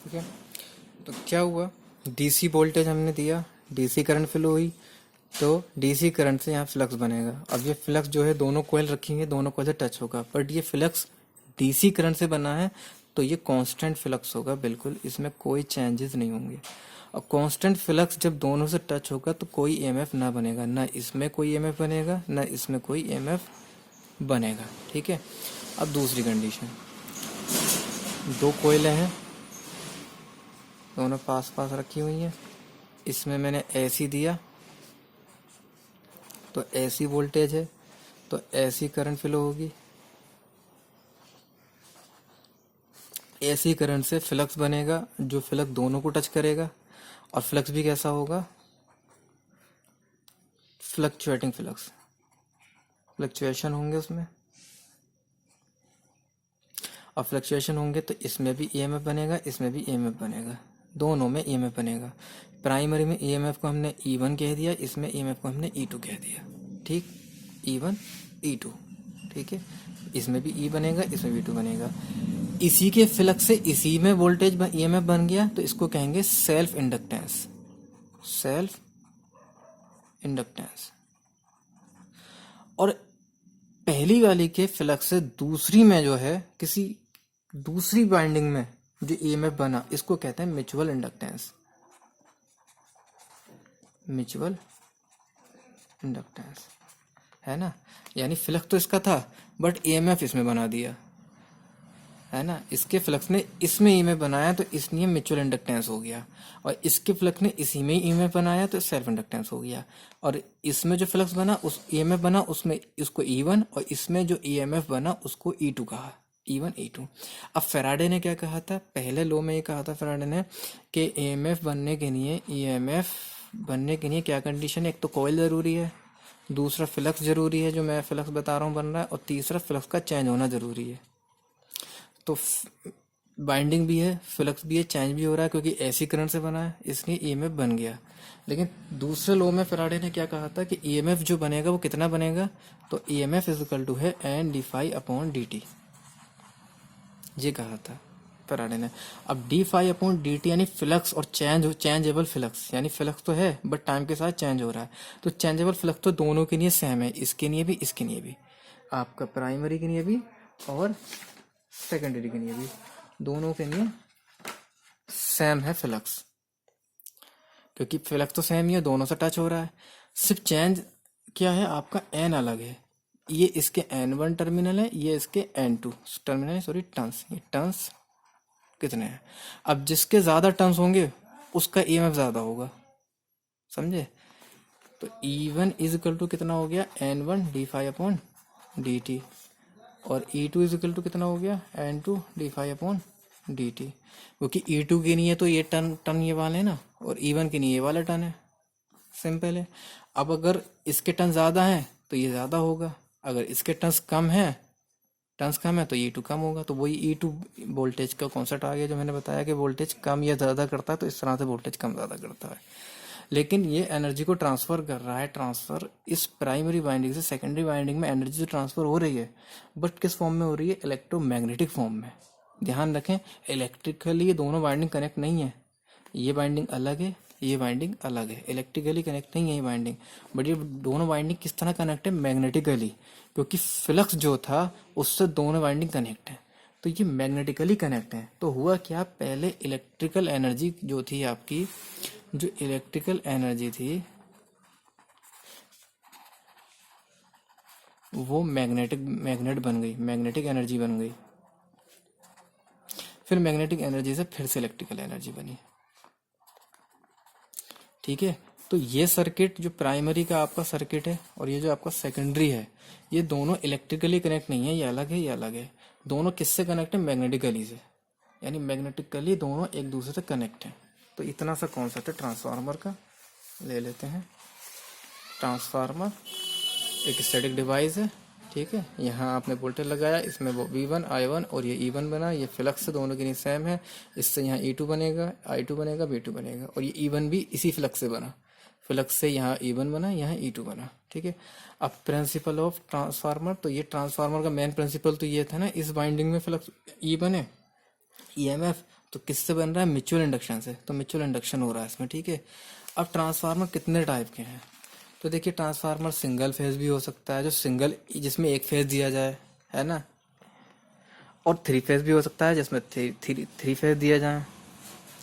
ठीक है। तो क्या हुआ, डीसी वोल्टेज हमने दिया, डीसी करंट फ्लो हुई, तो डीसी करंट से यहाँ फ्लक्स बनेगा। अब ये फ्लक्स जो है दोनों कॉइल रखेंगे, दोनों कॉइल से टच होगा, बट ये फ्लक्स डीसी करंट से बना है तो ये कांस्टेंट फ्लक्स होगा, बिल्कुल इसमें कोई चेंजेस नहीं होंगे। और कांस्टेंट फ्लक्स जब दोनों से टच होगा तो कोई ईएमएफ ना बनेगा, ना इसमें कोई ईएमएफ बनेगा, ना इसमें कोई ईएमएफ बनेगा। ठीक है। अब दूसरी कंडीशन, दो कोयले हैं, दोनों पास पास रखी हुई हैं, इसमें मैंने एसी दिया तो एसी वोल्टेज है तो एसी करंट फ्लो होगी, एसी करंट से फ्लक्स बनेगा जो फ्लक्स दोनों को टच करेगा, और फ्लक्स भी कैसा होगा, फ्लक्चुएटिंग फ्लक्स, फ्लक्चुएशन होंगे उसमें, और फ्लक्चुएशन होंगे तो इसमें भी ईएमएफ बनेगा, इसमें भी ईएमएफ बनेगा, दोनों में ईएमएफ बनेगा। प्राइमरी में ईएमएफ को हमने E1 कह दिया, इसमें ईएमएफ को हमने E2 कह दिया। ठीक, E1 E2, ठीक है। इसमें भी E बनेगा, इसमें भी E2 बनेगा। इसी के फ्लक्स से इसी में वोल्टेज ईएमएफ बन गया तो इसको कहेंगे सेल्फ इंडक्टेंस, सेल्फ इंडक्टेंस। और पहली वाली के फ्लक्स से दूसरी में जो है, किसी दूसरी बाइंडिंग में जो ईएमएफ बना, इसको कहते हैं म्यूचुअल इंडक्टेंस, म्यूचुअल इंडक्टेंस, है ना। यानी फ्लक्स तो इसका था बट ईएमएफ इसमें बना दिया, है ना। इसके फ्लक्स ने इसमें ईएमएफ बनाया तो इसलिए म्यूचुअल इंडक्टेंस हो गया, और इसके फ्लक्स ने इसी में ईएमएफ बनाया तो सेल्फ इंडक्टेंस हो गया। और इसमें जो फ्लक्स बना, उस ईएमएफ बना, उसमें इसको E1, और इसमें जो ईएमएफ बना उसको E2 कहा, E1 E2। अब फैराडे ने क्या कहा था, पहले लॉ में ये कहा था फैराडे ने कि ईएमएफ बनने के लिए, ईएमएफ बनने के लिए क्या कंडीशन है, एक तो कॉइल जरूरी है, दूसरा फ्लक्स जरूरी है जो मैं फ्लक्स बता रहा हूँ बन रहा है, और तीसरा फ्लक्स का चेंज होना जरूरी है। तो बाइंडिंग भी है, फ्लक्स भी है, चेंज भी हो रहा है, क्योंकि एसी करंट से बना है इसलिए ईएमएफ बन गया। लेकिन दूसरे लॉ में फैराडे ने क्या कहा था कि ईएमएफ जो बनेगा वो कितना बनेगा, तो ईएमएफ इज इक्वल टू है N d phi upon d t, ये कहा था फैराडे ने। अब d phi upon d t यानी फ्लक्स और चेंजेबल फ्लक्स, यानी फ्लक्स तो है बट टाइम के साथ चेंज हो रहा है, तो चेंजेबल फ्लक्स तो दोनों के लिए सेम है, इसके लिए भी, इसके लिए भी, आपका प्राइमरी के लिए भी और सेकेंडरी के लिए भी, दोनों के लिए सेम है फ्लक्स, क्योंकि फ्लक्स तो सेम ही है, दोनों से टच हो रहा है। सिर्फ चेंज क्या है, आपका एन अलग है, ये इसके N1 टर्मिनल है, ये इसके N2 टर्मिनल है, सॉरी टर्न्स, ये टर्न्स कितने हैं। अब जिसके ज्यादा टर्न्स होंगे उसका ईएमएफ ज्यादा होगा, समझे। तो E1 इज इक्वल टू कितना हो गया, N1 d phi upon d t, और E2 इज इक्वल टू कितना हो गया, N2 d phi upon d t, क्योंकि E2 के लिए तो ये टर्न ये वाले है ना, और E1 के लिए ये वाला टर्न है, सिंपल है। अब अगर इसके टर्न ज़्यादा हैं तो ये ज़्यादा होगा, अगर इसके टर्न्स कम है तो E2 कम होगा। तो वही E2 वोल्टेज का कॉन्सेप्ट आ गया जो मैंने बताया कि वोल्टेज कम या ज़्यादा करता है, तो इस तरह से वोल्टेज कम ज़्यादा करता है। लेकिन ये एनर्जी को ट्रांसफर कर रहा है, ट्रांसफर इस प्राइमरी वाइंडिंग से सेकेंडरी वाइंडिंग में एनर्जी जो ट्रांसफर हो रही है, बट किस फॉर्म में हो रही है, इलेक्ट्रोमैग्नेटिक फॉर्म में। ध्यान रखें, इलेक्ट्रिकली ये दोनों वाइंडिंग कनेक्ट नहीं है, ये वाइंडिंग अलग है, ये वाइंडिंग अलग है, इलेक्ट्रिकली कनेक्ट नहीं है ये वाइंडिंग, बट ये दोनों वाइंडिंग किस तरह कनेक्ट है, मैग्नेटिकली, क्योंकि फ्लक्स जो था उससे दोनों वाइंडिंग कनेक्ट है, तो ये मैग्नेटिकली कनेक्ट है। तो हुआ क्या, पहले इलेक्ट्रिकल एनर्जी जो थी आपकी, जो इलेक्ट्रिकल एनर्जी थी वो मैग्नेट बन गई, मैग्नेटिक एनर्जी बन गई, फिर मैग्नेटिक एनर्जी से फिर से इलेक्ट्रिकल एनर्जी बनी। ठीक है। तो ये सर्किट जो प्राइमरी का आपका सर्किट है और ये जो आपका सेकेंडरी है, ये दोनों इलेक्ट्रिकली कनेक्ट नहीं है, ये अलग है, ये अलग है। दोनों किससे कनेक्ट है, मैग्नेटिकली से, यानी मैग्नेटिकली दोनों एक दूसरे से कनेक्ट है। तो इतना सा कॉन्सेप्ट है ट्रांसफार्मर का, ले लेते हैं। ट्रांसफार्मर एक स्टैटिक डिवाइस है, ठीक है। यहाँ आपने वोल्टेज लगाया, इसमें वो V1 I1 और ये E1 बना, ये फ्लक्स दोनों के लिए सेम है, इससे यहाँ E2 बनेगा, I2 बनेगा, V2 बनेगा, और ये E1 भी इसी फ्लक्स से बना, फ्लक्स से यहाँ E1 बना, यहाँ E2 बना, ठीक है। अब प्रिंसिपल ऑफ ट्रांसफार्मर, तो ये ट्रांसफार्मर का मेन प्रिंसिपल तो ये था ना, इस बाइंडिंग में फ्लक्स E बने, EMF तो किससे बन रहा है? म्यूचुअल इंडक्शन से, तो म्यूचुअल इंडक्शन हो रहा है इसमें, ठीक है। अब ट्रांसफार्मर कितने टाइप के हैं? तो देखिए, ट्रांसफार्मर सिंगल फेज भी हो सकता है, जो सिंगल जिसमें एक फेज दिया जाए, है ना, और थ्री फेज भी हो सकता है जिसमें थ्री फेज दिया जाए,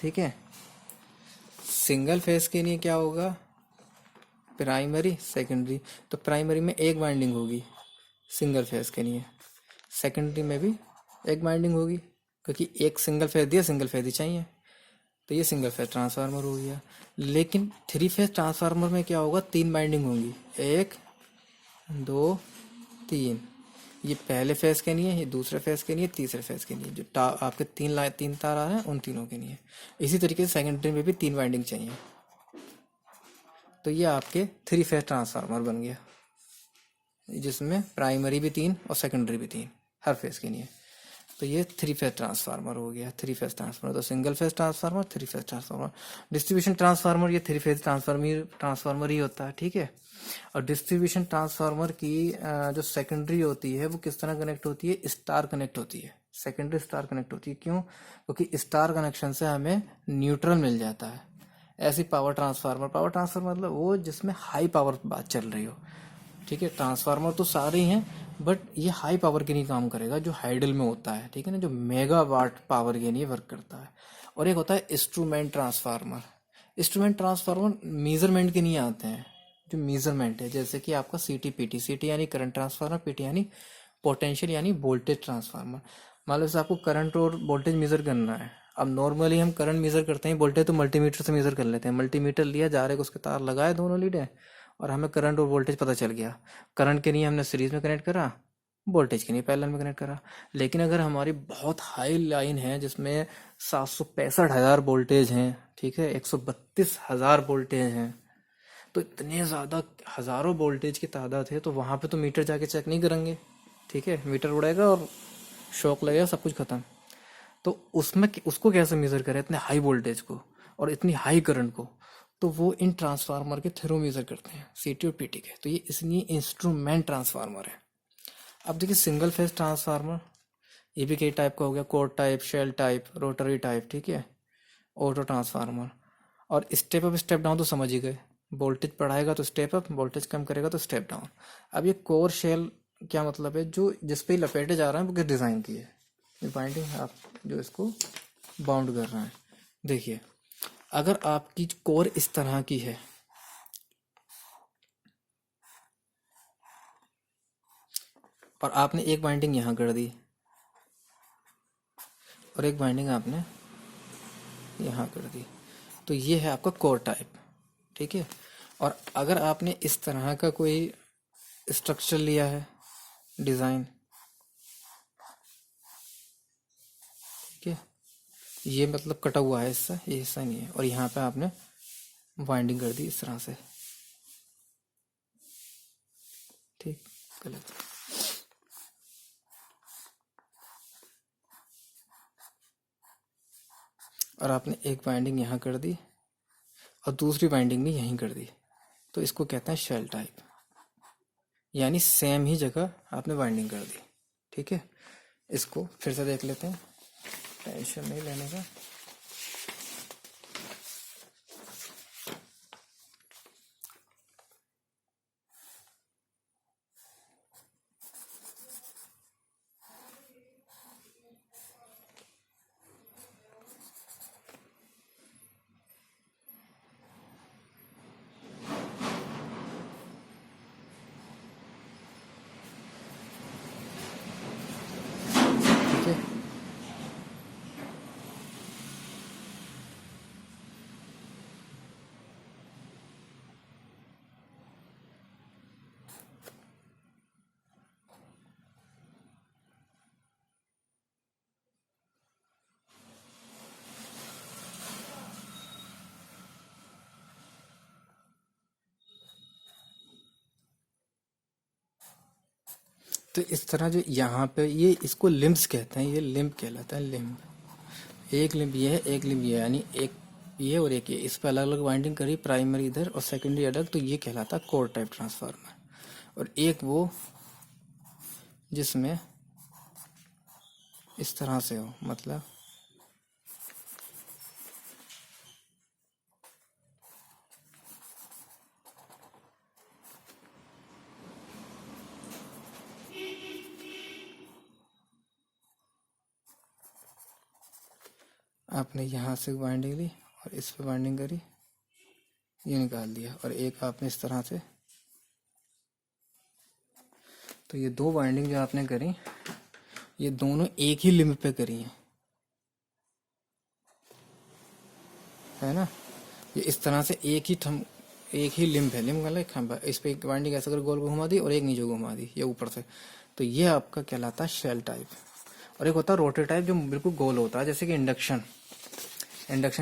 ठीक है। सिंगल फेज के लिए क्या होगा? प्राइमरी सेकेंडरी, तो प्राइमरी में एक वाइंडिंग होगी सिंगल फेज के लिए, सेकेंडरी में भी एक वाइंडिंग होगी, क्योंकि एक सिंगल फेज दिया, सिंगल फेज ही चाहिए, तो ये सिंगल फेज ट्रांसफार्मर हो गया। लेकिन थ्री फेज ट्रांसफार्मर में क्या होगा? तीन वाइंडिंग होंगी, एक, दो, तीन। ये पहले फेज के लिए, ये दूसरे फेज के लिए, तीसरे फेज के लिए, जो आपके तीन तार आ रहे हैं उन तीनों के लिए। इसी तरीके से सेकेंडरी में भी तीन वाइंडिंग चाहिए, तो ये आपके थ्री फेज ट्रांसफार्मर बन गया, जिसमें प्राइमरी भी तीन और सेकेंडरी भी तीन हर फेज के लिए। तो ये थ्री फेज ट्रांसफार्मर हो गया, थ्री फेज ट्रांसफार्मर। तो single phase transformer, three phase transformer. Distribution transformer ये थ्री फेज ट्रांसफार्मर ही होता है, ठीक है। और डिस्ट्रीब्यूशन ट्रांसफार्मर की जो सेकेंडरी होती है वो किस तरह कनेक्ट होती है? स्टार कनेक्ट होती है, सेकेंडरी स्टार कनेक्ट होती है। क्यों? क्योंकि स्टार कनेक्शन से हमें न्यूट्रल मिल जाता है। ऐसी पावर ट्रांसफार्मर, पावर ट्रांसफार्मर मतलब वो जिसमें हाई पावर बात चल रही हो, ठीक है। ट्रांसफार्मर तो सारे ही हैं, बट ये हाई पावर के लिए काम करेगा, जो हाइडल में होता है, ठीक है ना, जो मेगा वाट पावर के लिए वर्क करता है। और एक होता है instrument transformer. Instrument transformer measurement के लिए आते हैं, जो मेजरमेंट है, जैसे कि आपका सीटी पीटी। सीटी यानी करंट ट्रांसफार्मर, पीटी यानी पोटेंशियल यानी वोल्टेज ट्रांसफार्मर। मान लो जैसे आपको करंट और वोल्टेज मेजर करना है। अब नॉर्मली हम करंट मेजर करते हैं, वोल्टेज तो मल्टीमीटर से मेजर कर लेते हैं। मल्टीमीटर लिया, जा रहे को उसके तार लगाए दोनों लीडें, और हमें करंट और वोल्टेज पता चल गया। करंट के लिए हमने सीरीज में कनेक्ट करा, वोल्टेज के लिए पैरेलल में कनेक्ट करा। लेकिन अगर हमारी बहुत हाई लाइन है जिसमें 765,000 वोल्टेज हैं, ठीक है, 132,000 वोल्टेज हैं, तो इतने ज़्यादा हज़ारों वोल्टेज की तादाद है, तो वहाँ पे तो मीटर जाके चेक नहीं करेंगे, ठीक है। मीटर उड़ेगा और शॉक लगेगा, सब कुछ खत्म। तो उसमें उसको कैसे मेज़र करें, इतने हाई वोल्टेज को और इतनी हाई करंट को? तो वो इन ट्रांसफार्मर के थ्रू मेज़र करते हैं, सीटी और पीटी के। तो ये इसलिए इंस्ट्रूमेंट ट्रांसफार्मर है। अब देखिए, सिंगल फेज ट्रांसफार्मर ये भी कई टाइप का हो गया, core type, shell type, rotary type, ठीक है, ऑटो ट्रांसफार्मर। और स्टेप अप स्टेप डाउन तो समझ ही गए, वोल्टेज बढ़ाएगा तो स्टेप अप, वोल्टेज कम करेगा तो स्टेप डाउन। अब ये कोर शेल क्या मतलब है? जो जिस पे लपेटे जा रहे हैं वो किस डिज़ाइन की है, ये बाइंडिंग आप जो इसको बाउंड कर रहे हैं। देखिए, अगर आपकी कोर इस तरह की है, और आपने एक बाइंडिंग यहाँ कर दी और एक बाइंडिंग आपने यहाँ कर दी, तो ये है आपका कोर टाइप, ठीक है। और अगर आपने इस तरह का कोई स्ट्रक्चर लिया है, डिज़ाइन, ठीक है, ये मतलब कटा हुआ है हिस्सा, ये हिस्सा नहीं है, और यहाँ पे आपने वाइंडिंग कर दी इस तरह से, ठीक, गलत। और आपने एक वाइंडिंग यहाँ कर दी और दूसरी वाइंडिंग भी यहीं कर दी, तो इसको कहते हैं शेल टाइप, यानी सेम ही जगह आपने वाइंडिंग कर दी, ठीक है। इसको फिर से देख लेते हैं, टेंशन नहीं लेने का। ठीक है, तो इस तरह जो यहाँ पे ये इसको लिम्स कहते हैं, ये लिम्ब कहलाता है, लिम्ब। एक लिम्ब ये है, एक लिम्ब ये है, यानी एक ये और एक ये, इस पर अलग अलग वाइंडिंग करी, प्राइमरी इधर और सेकेंडरी अलग, तो ये कहलाता है कोर टाइप ट्रांसफार्मर। और एक वो जिसमें इस तरह से हो, मतलब आपने यहाँ से वाइंडिंग ली और इस पे वाइंडिंग करी, ये निकाल दिया, और एक आपने इस तरह से, तो ये दो वाइंडिंग जो आपने करी ये दोनों एक ही लिंब पे करी हैं, है ना। ये इस तरह से एक ही लिंब है, लिंब वाला एक खंभा, इस पे एक वाइंडिंग ऐसे कर गोल को घुमा दी और एक नीचे घुमा दी, ये ऊपर से। तो ये आपका कहलाता है शेल टाइप। और एक होता है रोटरी टाइप जो बिल्कुल गोल होता है, जैसे कि इंडक्शन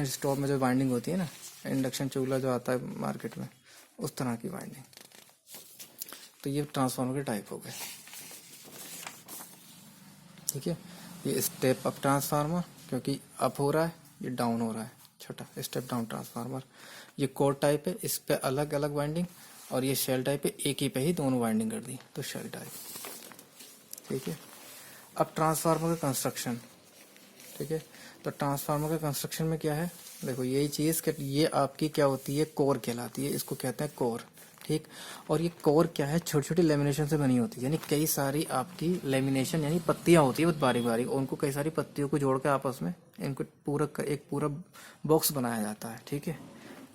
स्टोव में जो वाइंडिंग होती है ना, इंडक्शन चूल्हा जो आता है मार्केट में, उस तरह की वाइंडिंग। तो ये ट्रांसफार्मर के टाइप हो गए, ठीक है। ये स्टेप अप ट्रांसफार्मर क्योंकि अप हो रहा है, ये डाउन हो रहा है, छोटा स्टेप डाउन ट्रांसफार्मर। ये कोर टाइप है, इस पे अलग अलग वाइंडिंग, और ये शेल टाइप है, एक ही पे ही दोनों वाइंडिंग कर दी, तो शेल टाइप, ठीक है। अब ट्रांसफार्मर का कंस्ट्रक्शन, ठीक है। तो ट्रांसफार्मर के कंस्ट्रक्शन में क्या है, देखो यही चीज़ कि ये आपकी क्या होती है, कोर कहलाती है, इसको कहते हैं कोर, ठीक। और ये कोर क्या है, छोटी छोटी लेमिनेशन से बनी होती है, यानी कई सारी आपकी लेमिनेशन यानी पत्तियां होती है बहुत बारीक बारीक, और उनको कई सारी पत्तियों को जोड़ के आपस में इनको एक पूरा बॉक्स बनाया जाता है, ठीक है।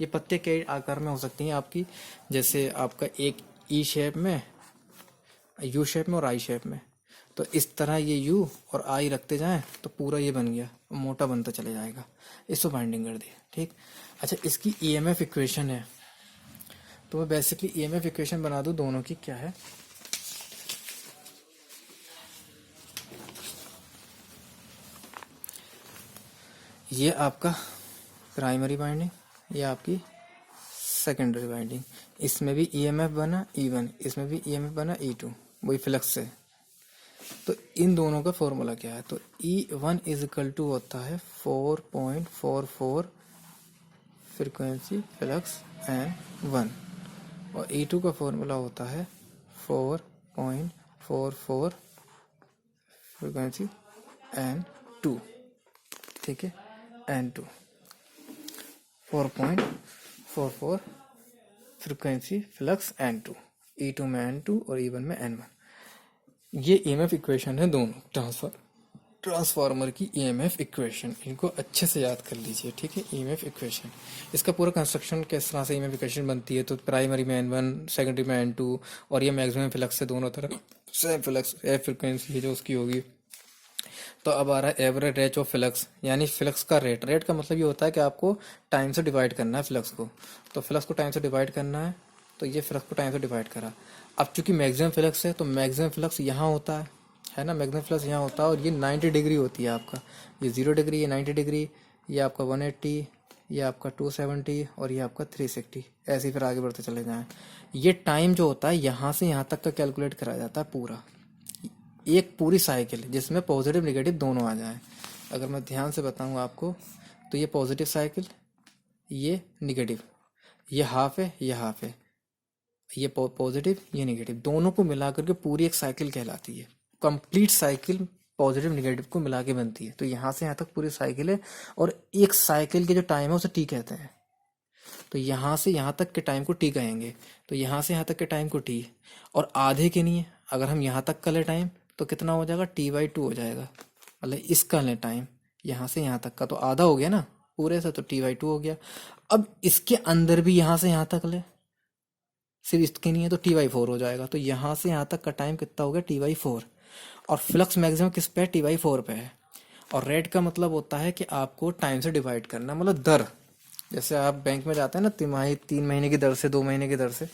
ये पत्ते कई आकार में हो सकती हैं आपकी, जैसे आपका एक ई शेप में, यू शेप में और आई शेप में। तो इस तरह ये यू और आई रखते जाएं तो पूरा ये बन गया, मोटा बनता चले जाएगा, इसको बाइंडिंग कर दिया, ठीक। अच्छा, इसकी ईएमएफ इक्वेशन है, तो मैं बेसिकली ईएमएफ इक्वेशन बना दूं दोनों की, क्या है, ये आपका प्राइमरी बाइंडिंग, ये आपकी सेकेंडरी बाइंडिंग। इसमें भी ईएमएफ बना E1, इसमें भी ईएमएफ बना E2, वही फ्लक्स से। तो इन दोनों का फॉर्मूला क्या है, तो E1 इज इक्वल टू होता है 4.44 फ्रीक्वेंसी फ्लक्स N1, और E2 का फॉर्मूला होता है 4.44 फ्रीक्वेंसी N2, ठीक है, N2 4.44 frequency flux N2, E2 में N2 और E1 में N1। ये ईएमएफ इक्वेशन है दोनों ट्रांसफार्मर की ईएमएफ इक्वेशन, इनको अच्छे से याद कर लीजिए, ठीक है। ईएमएफ इक्वेशन, इसका पूरा कंस्ट्रक्शन किस तरह से ईएमएफ इक्वेशन बनती है, तो प्राइमरी में N1, सेकेंडरी में N2, और ये मैक्सिमम फ्लक्स से दोनों तरफ सेम फ्लक्स एफ फ्रिक्वेंसी है जो उसकी होगी। तो अब आ रहा है एवरेज रेट ऑफ फ्लक्स, यानी फ्लक्स का रेट का मतलब ये होता है कि आपको टाइम से डिवाइड करना है फ्लक्स को, तो फ्लक्स को टाइम से डिवाइड करना है, तो ये फ्लक्स को टाइम से डिवाइड करा। अब चूंकि मैक्सिमम फ्लक्स है तो मैक्सिमम फ्लक्स यहाँ होता है ना, मैक्सिमम फ्लक्स यहाँ होता है, और ये 90 डिग्री होती है आपका, ये 0 डिग्री, ये 90 डिग्री, ये आपका 180, ये आपका 270, और ये आपका 360, ऐसे ही फिर आगे बढ़ते चले जाएं। ये टाइम जो होता है यहाँ से यहाँ तक का कैलकुलेट करा जाता है पूरा, एक पूरी साइकिल जिसमें पॉजिटिव नेगेटिव दोनों आ जाएं। अगर मैं ध्यान से बताऊँ आपको, तो ये पॉजिटिव साइकिल, ये निगेटिव, ये हाफ है, ये हाफ है, ये पॉजिटिव, ये नेगेटिव, दोनों को मिला करके पूरी एक साइकिल कहलाती है। कंप्लीट साइकिल पॉजिटिव नेगेटिव को मिला के बनती है। तो यहाँ से यहाँ तक पूरी साइकिल है, और एक साइकिल के जो टाइम है उसे टी कहते हैं। तो यहाँ से यहाँ तक के टाइम को टी कहेंगे, तो यहाँ से यहाँ तक के टाइम को टी, और आधे के नहीं है, अगर हम यहाँ तक का ले टाइम तो कितना हो जाएगा, T/2 हो जाएगा, मतलब इसका ले टाइम यहाँ से यहाँ तक का, तो आधा हो गया ना पूरे से, तो T/2 हो गया। अब इसके अंदर भी यहाँ से यहाँ तक ले, सिर्फ इसके नहीं है, तो T/4 हो जाएगा। तो यहाँ से यहाँ तक का टाइम कितना हो गया, T/4, और फ्लक्स मैक्सिमम किस पे है, T/4 पे है। और रेट का मतलब होता है कि आपको टाइम से डिवाइड करना, मतलब दर, जैसे आप बैंक में जाते हैं ना, तिमाही 3 महीने की दर से, 2 महीने की दर से,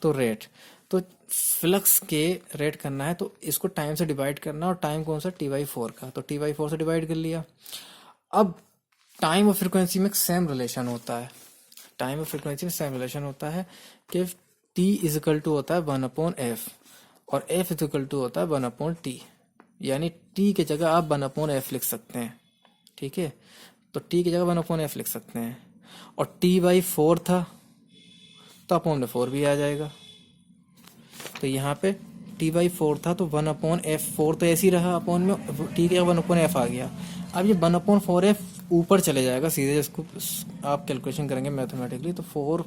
तो रेट, तो फ्लक्स के रेट करना है तो इसको टाइम से डिवाइड करना, और टाइम कौन सा, T/4 का, तो T/4 से डिवाइड कर लिया। अब टाइम और फ्रिक्वेंसी में सेम रिलेशन होता है, टाइम और फ्रिक्वेंसी में सेम रिलेशन होता है कि T इज इक्वल टू होता है 1/f, और F इज इक्वल टू होता है 1/t, यानी T की जगह आप 1/f लिख सकते हैं, ठीक है। तो T की जगह 1/f लिख सकते हैं, और T/4 था तो अपॉन/4 भी आ जाएगा। तो यहाँ पे T/4 था तो 1/f4 तो ऐसे ही रहा, अपॉन में T की जगह 1/f आ गया। अब ये 1/4f ऊपर चले जाएगा सीधे, इसको आप कैलकुलेशन करेंगे मैथमेटिकली, तो 4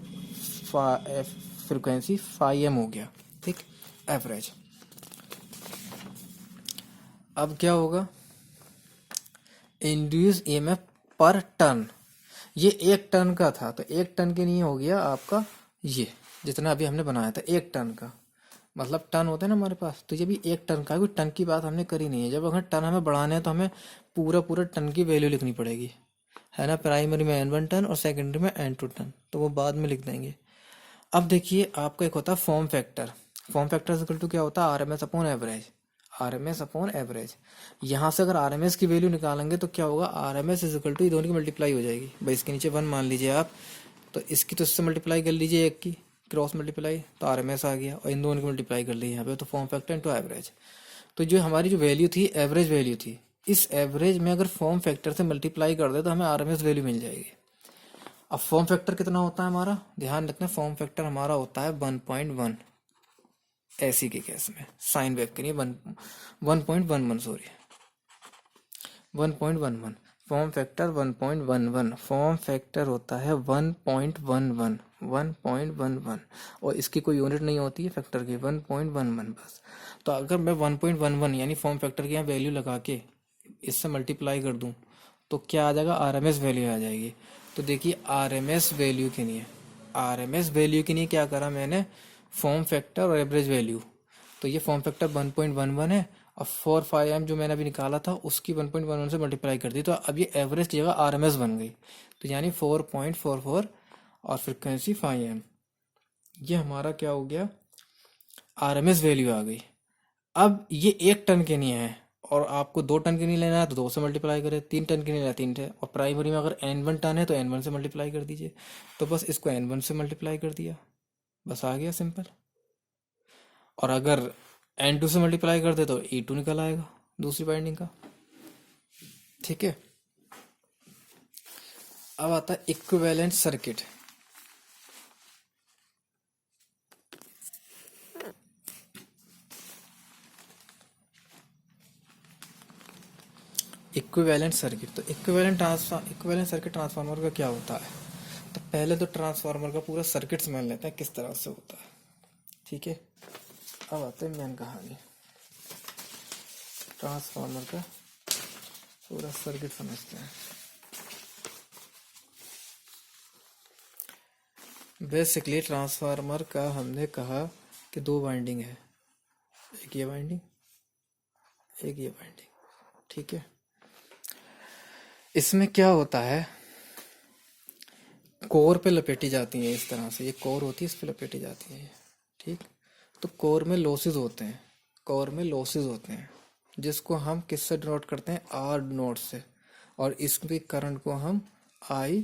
फ्रिक्वेंसी 5m हो गया, ठीक, एवरेज। अब क्या होगा, इंड्यूस ईएमएफ पर टन। ये 1 टन का था, तो 1 टन के लिए हो गया आपका ये जितना अभी हमने बनाया था 1 टन का, मतलब टन होता है ना हमारे पास, तो ये भी 1 टन का है, कोई टन की बात हमने करी नहीं है। जब अगर टन हमें बढ़ाने हैं तो हमें पूरा पूरा टन की वैल्यू लिखनी पड़ेगी, है ना। प्राइमरी में N1 टन और सेकेंडरी में N2 टन, तो वो बाद में लिख देंगे। अब देखिए आपका एक होता है form factor. Form factor equal to क्या होता है, RMS upon average. RMS upon average, यहाँ से अगर RMS की वैल्यू निकालेंगे तो क्या होगा, RMS इज इक्वल टू ये दोनों की मल्टीप्लाई हो जाएगी भाई, इसके नीचे 1 मान लीजिए आप, तो इसकी तो इससे मल्टीप्लाई कर लीजिए, एक की क्रॉस मल्टीप्लाई, तो RMS आ गया, और इन दोनों की मल्टीप्लाई कर ली यहाँ पे, तो फॉर्म फैक्टर इंटू एवरेज। तो जो हमारी जो वैल्यू थी एवरेज वैल्यू थी, इस एवरेज में अगर फॉर्म फैक्टर से मल्टीप्लाई कर दे तो हमें RMS वैल्यू मिल जाएगी। अब फॉर्म फैक्टर कितना होता है हमारा, ध्यान रखना, फॉर्म फैक्टर हमारा होता है 1.1, ऐसी के केस में साइन वेव के लिए 1.11, sorry 1.11, form factor 1.11, form factor होता है 1.11, 1.11, और इसकी कोई यूनिट नहीं होती है फैक्टर की, 1.11 बस। तो अगर मैं 1.11 यानी फॉर्म फैक्टर की यहाँ वैल्यू लगा के इससे मल्टीप्लाई कर दूं तो क्या आ जाएगा, RMS वैल्यू आ जाएगी। तो देखिए RMS वैल्यू के लिए, RMS वैल्यू के लिए क्या करा मैंने, फॉर्म फैक्टर और एवरेज वैल्यू, तो ये फॉर्म फैक्टर 1.11 है, और 4/5m जो मैंने अभी निकाला था उसकी 1.11 से मल्टीप्लाई कर दी, तो अब ये एवरेज की जगह RMS बन गई, तो यानी 4.44 और फ्रिक्वेंसी 5m, ये हमारा क्या हो गया, RMS वैल्यू आ गई। अब ये 1 टन के लिए है, और आपको 2 टन के लिए लेना है तो 2 से मल्टीप्लाई करें, 3 टन के लिए लेना है 3 से, और प्राइमरी में अगर N1 टन है तो N1 से मल्टीप्लाई कर दीजिए, तो बस इसको N1 से मल्टीप्लाई कर दिया, बस आ गया सिंपल। और अगर N2 से मल्टीप्लाई कर दे तो E2 निकल आएगा दूसरी बाइंडिंग का, ठीक है। अब आता है इक्विवेलेंट सर्किट। इक्विवेलेंट सर्किट, तो इक्विवेलेंट सर्किट ट्रांसफार्मर का क्या होता है, तो पहले तो ट्रांसफार्मर का पूरा सर्किट समझ लेते हैं किस तरह से होता है, ठीक है। अब आते हैं मेन कहानी, ट्रांसफार्मर का पूरा सर्किट समझते हैं। बेसिकली ट्रांसफार्मर का हमने कहा कि 2 वाइंडिंग है, एक ये वाइंडिंग, एक ये वाइंडिंग, ठीक है। इसमें क्या होता है, कोर पे लपेटी जाती है इस तरह से, ये कोर होती है, इस पे लपेटी जाती है, ठीक। तो कोर में लॉसेस होते हैं, कोर में लॉसेस होते हैं, जिसको हम किससे डिनोट करते हैं, R नोट से, और इसके करंट को हम I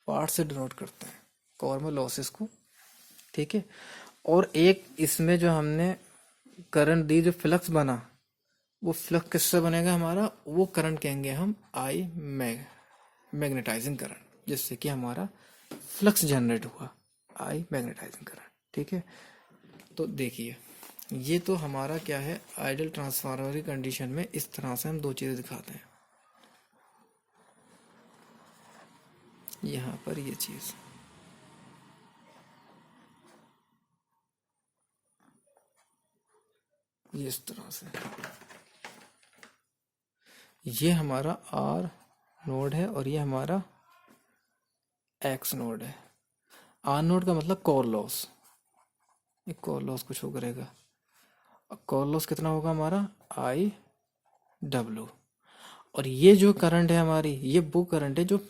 पार्ट से डिनोट करते हैं, कोर में लॉसेस को, ठीक है। और एक इसमें जो हमने करंट दी, जो फ्लक्स बना, वो फ्लक्स किससे बनेगा हमारा, वो करंट कहेंगे हम I मैग्नेटाइजिंग करंट, जिससे कि हमारा फ्लक्स जनरेट हुआ, I मैग्नेटाइजिंग करंट, ठीक है। तो देखिए ये तो हमारा क्या है, आइडियल ट्रांसफार्मर की कंडीशन में इस तरह से हम 2 चीजें दिखाते हैं, यहाँ पर ये चीज, ये इस तरह से, ये हमारा R नोड है और ये हमारा X नोड है। R नोड का मतलब कोर लॉस, ये कोर लॉस कुछ हो करेगा, कोर लॉस कितना होगा हमारा IW, और ये जो करंट है हमारी, ये वो करंट है जो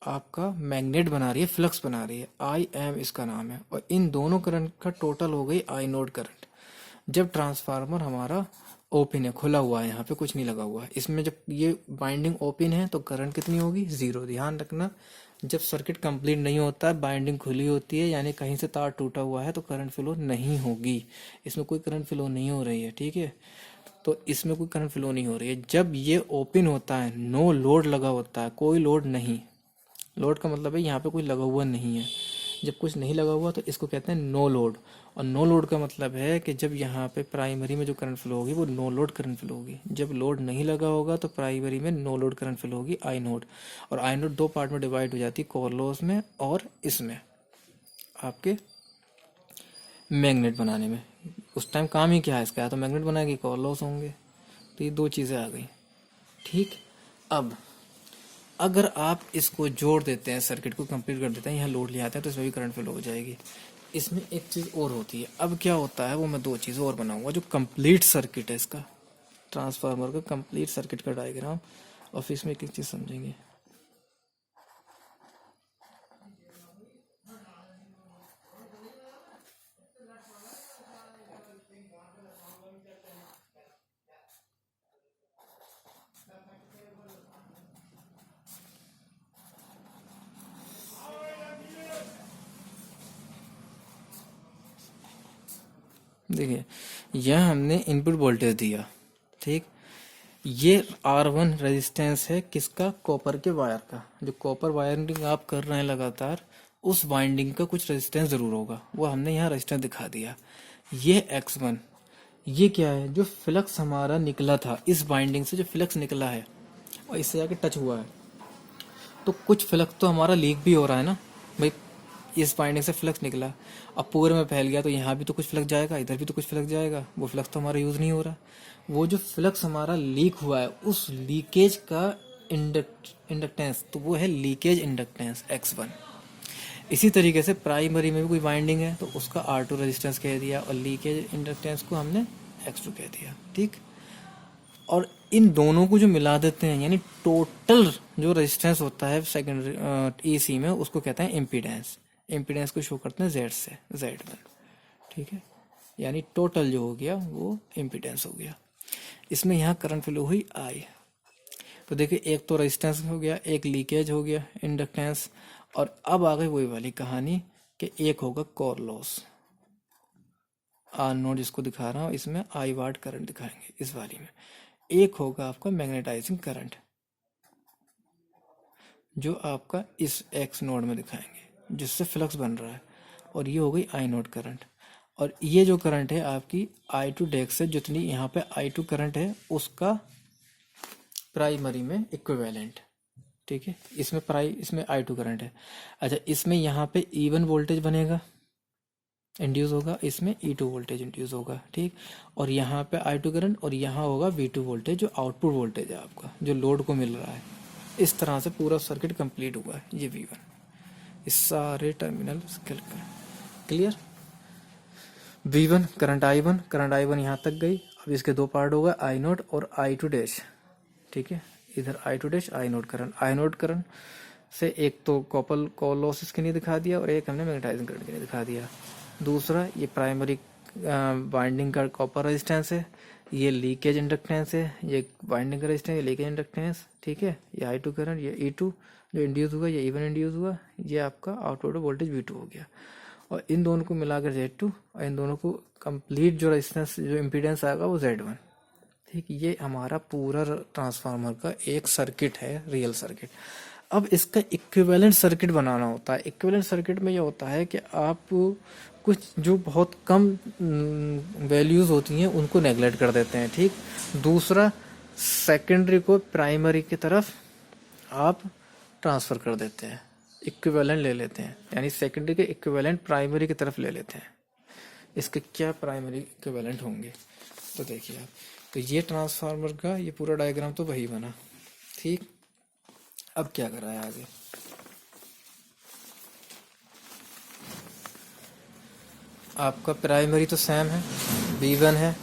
आपका मैग्नेट बना रही है, फ्लक्स बना रही है, IM इसका नाम है, और इन दोनों करंट का टोटल हो गई I नोड करंट। जब ट्रांसफार्मर हमारा ओपन है, खुला हुआ है, यहाँ पे कुछ नहीं लगा हुआ है, इसमें जब ये बाइंडिंग ओपन है तो करंट कितनी होगी, 0। ध्यान रखना, जब सर्किट कंप्लीट नहीं होता है, बाइंडिंग खुली होती है, यानी कहीं से तार टूटा हुआ है, तो करंट फ्लो नहीं होगी, इसमें कोई करंट फ्लो नहीं हो रही है, ठीक है। तो इसमें कोई करंट फ्लो नहीं हो रही है। जब ये ओपन होता है, नो लोड लगा होता है, कोई लोड नहीं, लोड का मतलब है यहाँ पे कोई लगा हुआ नहीं है, जब कुछ नहीं लगा हुआ तो इसको कहते हैं नो लोड, और नो लोड का मतलब है कि जब यहाँ पे प्राइमरी में जो करंट फ्लो होगी वो नो लोड करंट फ्लो होगी, जब लोड नहीं लगा होगा तो प्राइमरी में नो लोड करंट फ्लो होगी, I नोड। और I नोड 2 पार्ट में डिवाइड हो जाती है, कोर लॉस में और इसमें आपके मैग्नेट बनाने में। उस टाइम काम ही क्या है इसका, या तो मैग्नेट बनाएगी, कोर लॉस होंगे, तो ये 2 चीज़ें आ गई, ठीक। अब अगर आप इसको जोड़ देते हैं, सर्किट को कंप्लीट कर देते हैं, यहाँ लोड ले आते हैं, तो इसमें भी करंट फ्लो हो जाएगी। इसमें एक चीज़ और होती है। अब क्या होता है वो मैं दो चीज़ और बनाऊंगा। जो कंप्लीट सर्किट है इसका, ट्रांसफार्मर का कंप्लीट सर्किट का डायग्राम, और फिर इसमें एक एक चीज़ समझेंगे। देखिए, यह हमने इनपुट वोल्टेज दिया, ठीक। ये R1 रेजिस्टेंस है किसका, कॉपर के वायर का। जो कॉपर वायरिंग आप कर रहे हैं लगातार, उस वाइंडिंग का कुछ रेजिस्टेंस जरूर होगा, वो हमने यहाँ रेजिस्टेंस दिखा दिया। ये X1, ये क्या है, जो फ्लक्स हमारा निकला था इस वाइंडिंग से, जो फ्लक्स निकला है और इससे जाके टच हुआ है, तो कुछ फ्लक्स तो हमारा लीक भी हो रहा है ना भाई। इस वाइंडिंग से फ्लक्स निकला, अब पूरे में फैल गया, तो यहाँ भी तो कुछ फ्लक्स जाएगा, इधर भी तो कुछ फ्लक्स जाएगा। वो फ्लक्स तो हमारा यूज़ नहीं हो रहा। वो जो फ्लक्स हमारा लीक हुआ है, उस लीकेज का इंडक्टेंस, तो वो है लीकेज इंडक्टेंस X1। इसी तरीके से प्राइमरी में भी कोई वाइंडिंग है, तो उसका R2 रेजिस्टेंस कह दिया, और लीकेज इंडक्टेंस को हमने X2 कह दिया, ठीक। और इन दोनों को जो मिला देते हैं, यानी टोटल जो रेजिस्टेंस होता है सेकेंडरी एसी में, उसको कहते हैं इम्पीडेंस। इम्पीडेंस को शो करते हैं Z से, Z1, ठीक है। यानी टोटल जो हो गया वो इम्पीडेंस हो गया। इसमें यहाँ करंट फ्लो हुई I। तो देखिए, एक तो रेजिस्टेंस हो गया, एक लीकेज हो गया, इंडक्टेंस। और अब आ गई वही वाली कहानी कि एक होगा कोर लॉस, R0 जिसको दिखा रहा हूँ, इसमें I वाट करंट दिखाएंगे इस वाली में। एक होगा आपका मैग्नेटाइजिंग करंट, जो आपका इस X नोड में दिखाएंगे, जिससे फ्लक्स बन रहा है। और ये हो गई I नोड करंट। और ये जो करंट है आपकी I2 डैश से, जितनी यहाँ पे I2 करंट है, उसका प्राइमरी में इक्विवेलेंट, ठीक है। इसमें I2 करंट है। अच्छा, इसमें यहाँ पे E1 वोल्टेज बनेगा, इंड्यूस होगा, इसमें E2 वोल्टेज इंड्यूस होगा, ठीक। और यहाँ पे I2 करंट, और यहाँ होगा V2 वोल्टेज, जो आउटपुट वोल्टेज है आपका, जो लोड को मिल रहा है। इस तरह से पूरा सर्किट कंप्लीट हुआ है। ये V1, इस सारे terminal clear. V1 current I1 यहाँ तक गई। अब इसके दो पार्ट होगा, I0 और I2 डैश, ठीक है। इधर I2 डैश, I0 करंट से एक तो कॉपर लॉसेस के लिए दिखा दिया, और एक हमने मैग्नेटाइजिंग करंट के लिए दिखा दिया। दूसरा, ये प्राइमरी वाइंडिंग का कॉपर रेजिस्टेंस है, ये लीकेज इंडक्टेंस है, ये वाइंडिंग का रेजिस्टेंस, ये लीकेज इंडक्टेंस, ठीक है। ये I2 करंट, ये E2 जो इंड्यूस हुआ, ये E1 इंड्यूस हुआ, ये आपका आउटपुट वोल्टेज V2 हो गया। और इन दोनों को मिलाकर Z2, और इन दोनों को कंप्लीट जो रेजिस्टेंस, जो इम्पीडेंस आएगा, वो Z1, ठीक। ये हमारा पूरा ट्रांसफार्मर का एक सर्किट है, रियल सर्किट। अब इसका इक्विवेलेंट सर्किट बनाना होता है। इक्विवेलेंट सर्किट में ये होता है कि आप कुछ जो बहुत कम वैल्यूज़ होती हैं उनको नेगलेक्ट कर देते हैं, ठीक। दूसरा, सेकेंडरी को प्राइमरी की तरफ आप ट्रांसफ़र कर देते हैं, इक्विवेलेंट ले लेते हैं, यानी सेकेंडरी के इक्विवेलेंट प्राइमरी की तरफ ले लेते हैं। इसके क्या प्राइमरी इक्विवेलेंट होंगे, तो देखिए आप। तो ये ट्रांसफार्मर का ये पूरा डायग्राम तो वही बना, ठीक। अब क्या कर रहा है आगे, आपका प्राइमरी तो सेम है, V1 है,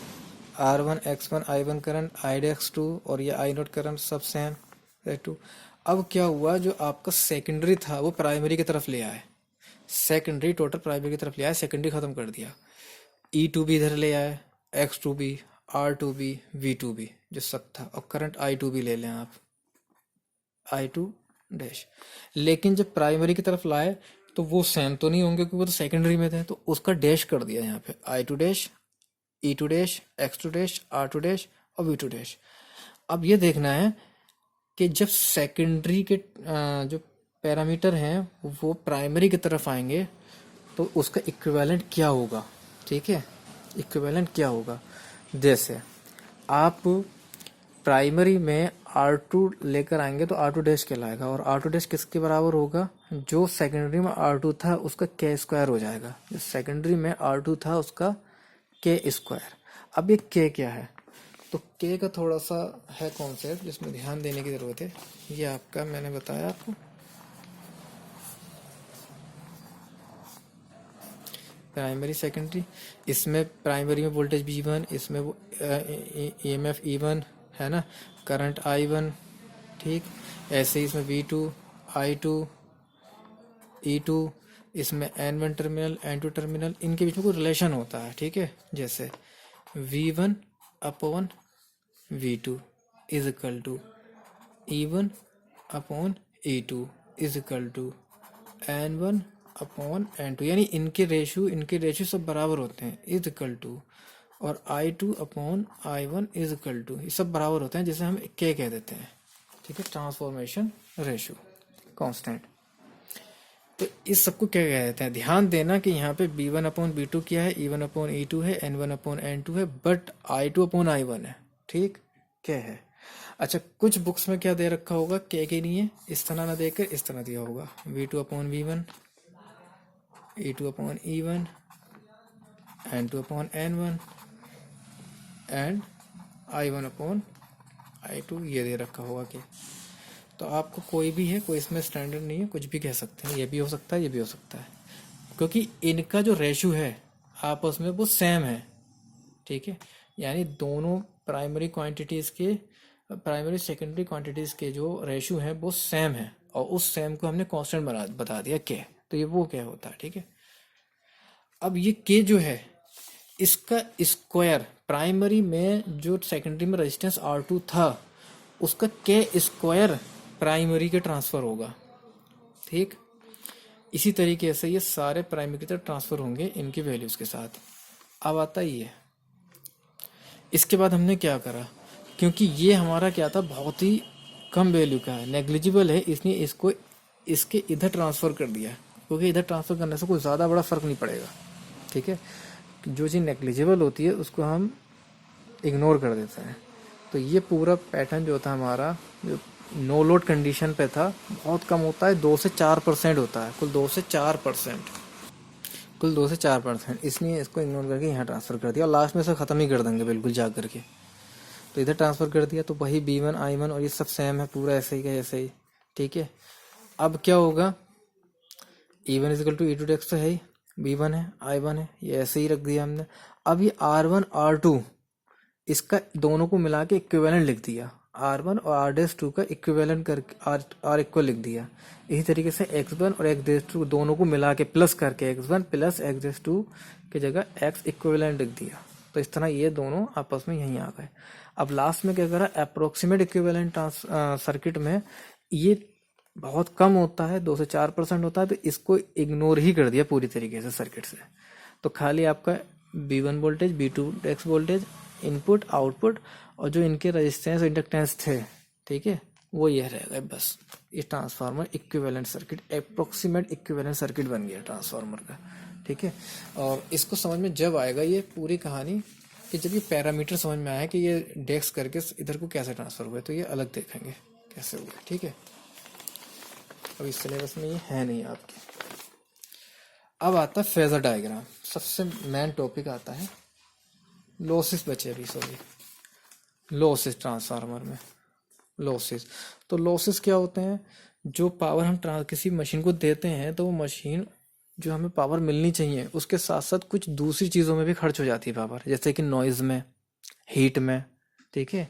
R1 X1 I1 current, I2 और ये I0 करंट सब सेम Z2। अब क्या हुआ, जो आपका सेकेंडरी था वो प्राइमरी की तरफ ले आए, सेकेंडरी टोटल प्राइमरी की तरफ ले आए, सेकेंडरी खत्म कर दिया। E2 भी इधर ले आए, X2 भी, R2 भी, V2 भी, जो सब था। और करंट I2 भी ले लें आप, I2 डैश। लेकिन जब प्राइमरी की तरफ लाए तो वो सेम तो नहीं होंगे, क्योंकि वो तो सेकेंडरी में थे, तो उसका डैश कर दिया यहाँ पे, I2 dash, E2 dash, X2 dash, R2 dash और V2 डैश। अब ये देखना है कि जब सेकेंडरी के जो पैरामीटर हैं वो प्राइमरी की तरफ आएंगे तो उसका इक्विवेलेंट क्या होगा, ठीक है। इक्विवेलेंट क्या होगा, जैसे आप प्राइमरी में R2 लेकर आएंगे तो R2 डैश कहलाएगा, और R2 डैश किसके बराबर होगा, जो सेकेंडरी में R2 था उसका K स्क्वायर हो जाएगा। जो सेकेंडरी में R2 था उसका K स्क्वायर। अब ये K क्या है, तो के का थोड़ा सा है कॉन्सेप्ट जिसमें ध्यान देने की ज़रूरत है। ये आपका मैंने बताया आपको प्राइमरी सेकेंडरी, इसमें प्राइमरी में वोल्टेज V1, इसमें EMF E1 है ना, करंट I1, ठीक। ऐसे ही इसमें V2, I2, E2, इसमें N1 टर्मिनल, N2 टर्मिनल, इनके बीच में कोई रिलेशन होता है, ठीक है। जैसे V1 upon V2 is equal to E1 upon E2 is equal to N1 upon N2, यानी इनके रेशियो सब बराबर होते हैं, इज इक्वल टू, और I2 upon I1 is equal to, ये सब बराबर होते हैं, जिसे हम K कह देते हैं, ठीक है, ट्रांसफॉर्मेशन रेशियो कांस्टेंट। तो इस सबको क्या कहते हैं, ध्यान देना कि यहाँ पे B1 अपॉन B2 क्या है, E1 अपॉन E2 है, N1 अपॉन N2 है, बट I2 अपॉन I1 है, ठीक, क्या है। अच्छा, कुछ बुक्स में क्या दे रखा होगा के लिए, इस तरह ना देकर इस तरह दिया होगा, V2 upon V1, E2 upon E1, N2 upon N1 and I1 upon I2, ये दे रखा होगा कि। तो आपको कोई भी है, कोई इसमें स्टैंडर्ड नहीं है, कुछ भी कह सकते हैं, ये भी हो सकता है, ये भी हो सकता है, क्योंकि इनका जो रेशियो है आपस में वो सेम है, ठीक है। यानी दोनों प्राइमरी सेकेंडरी क्वांटिटीज़ के जो रेशियो है वो सेम है, और उस सेम को हमने कांस्टेंट बता दिया के, तो ये वो क्या होता है, ठीक है। अब ये के जो है इसका स्क्वायर, प्राइमरी में जो सेकेंडरी में रेजिस्टेंस R2 था उसका के स्क्वायर प्राइमरी के ट्रांसफ़र होगा, ठीक। इसी तरीके से ये सारे प्राइमरी की तरफ ट्रांसफ़र होंगे इनकी वैल्यूज़ के साथ। अब आता ही है, इसके बाद हमने क्या करा, क्योंकि ये हमारा क्या था, बहुत ही कम वैल्यू का है, नेग्लिजिबल है, इसलिए इसको इसके इधर ट्रांसफ़र कर दिया, क्योंकि इधर ट्रांसफ़र करने से कोई ज़्यादा बड़ा फ़र्क नहीं पड़ेगा, ठीक है। जो चीज़ नेग्लिजिबल होती है उसको हम इग्नोर कर देते हैं। तो ये पूरा पैटर्न जो था हमारा, जो नो लोड कंडीशन पे था, बहुत कम होता है, 2 से 4% होता है, कुल 2 से 4%, इसलिए इसको इग्नोर करके यहाँ ट्रांसफ़र कर दिया, और लास्ट में से ख़त्म ही कर देंगे बिल्कुल जा करके। तो इधर ट्रांसफ़र कर दिया, तो वही B1 I1 और ये सब सेम है, पूरा ऐसे ही का ऐसे ही, ठीक है। अब क्या होगा, E1 इजिकल टू E2 डेक्स तो है ही, B1 है, I1 है, ये ऐसे ही रख दिया हमने। अब ये R1 R2 इसका दोनों को मिला के इक्विवेलेंट लिख दिया, R1 और R'2 का इक्विवेलेंट करके R इक्वल लिख दिया। इसी तरीके से X1 और X'2 दोनों को मिला के प्लस करके X1 प्लस X'2 की जगह X इक्विवेलेंट लिख दिया। तो इस तरह ये दोनों आपस में यहीं आ गए। अब लास्ट में क्या करा, अप्रोक्सीमेट इक्विवेलेंट सर्किट में ये बहुत कम होता है, 2 से 4% होता है, तो इसको इग्नोर ही कर दिया पूरी तरीके से सर्किट से। तो खाली आपका B1 वोल्टेज, B2 डेक्स वोल्टेज, इनपुट आउटपुट, और जो इनके रेजिस्टेंस इंडक्टेंस थे, ठीक है, वो ये रह गए बस। ये transformer equivalent circuit, approximate equivalent circuit बन गया ट्रांसफार्मर का, ठीक है। और इसको समझ में जब आएगा ये पूरी कहानी, कि जब ये पैरामीटर समझ में आया कि ये डेक्स करके इधर को कैसे ट्रांसफर हुए, तो ये अलग देखेंगे कैसे हुए, ठीक है। अब इस सिलेबस में ये है नहीं आपके। अब आता है फेजर डायग्राम, सबसे मेन टॉपिक आता है, लॉसेस बचे अभी, सॉरी, लॉसेस ट्रांसफार्मर में, लॉसेस। तो लॉसेस क्या होते हैं, जो पावर हम किसी मशीन को देते हैं, तो वो मशीन जो हमें पावर मिलनी चाहिए उसके साथ साथ कुछ दूसरी चीज़ों में भी खर्च हो जाती है पावर, जैसे कि नॉइज़ में, हीट में, ठीक है।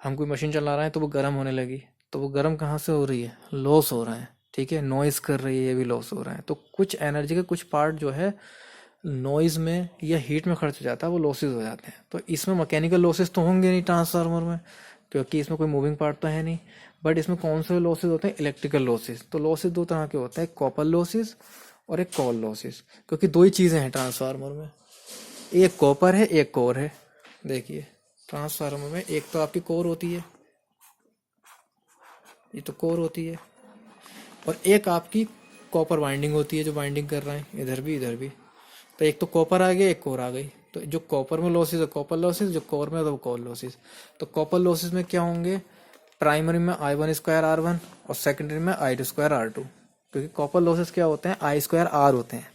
हम कोई मशीन चला रहे हैं तो वो गर्म होने लगी, तो वो गर्म कहाँ से हो रही है, लॉस हो रहा है, ठीक है, नॉइज़ कर रही है, ये भी लॉस हो रहा है। तो कुछ एनर्जी का कुछ पार्ट जो है नॉइज़ में या हीट में खर्च हो जाता है, वो लॉसेस हो जाते हैं। तो इसमें मैकेनिकल लॉसेस तो होंगे नहीं ट्रांसफार्मर में, क्योंकि इसमें कोई मूविंग पार्ट तो है नहीं। बट इसमें कौन से लॉसेस होते हैं, इलेक्ट्रिकल लॉसेस। तो लॉसेस दो तरह के होते हैं, एक कॉपर लॉसेस और एक कॉल लॉसेस, क्योंकि दो ही चीज़ें हैं ट्रांसफार्मर में, एक कॉपर है एक कोर है। देखिए ट्रांसफार्मर में एक तो आपकी कोर होती है, ये तो कोर होती है, और एक आपकी कॉपर वाइंडिंग होती है जो वाइंडिंग कर रहे हैं इधर भी इधर भी। तो एक तो कॉपर आ गया, एक कोर आ गई। तो जो कॉपर में लॉसेस है कॉपर लॉसेस, जो कोर में है तो कोर लॉसेस। तो कॉपर लॉसेस में क्या होंगे, प्राइमरी में I1 स्क्वायर R1 और सेकेंडरी में I2 स्क्वायर R2, क्योंकि कॉपर लॉसेस क्या होते हैं, I स्क्वायर R होते हैं,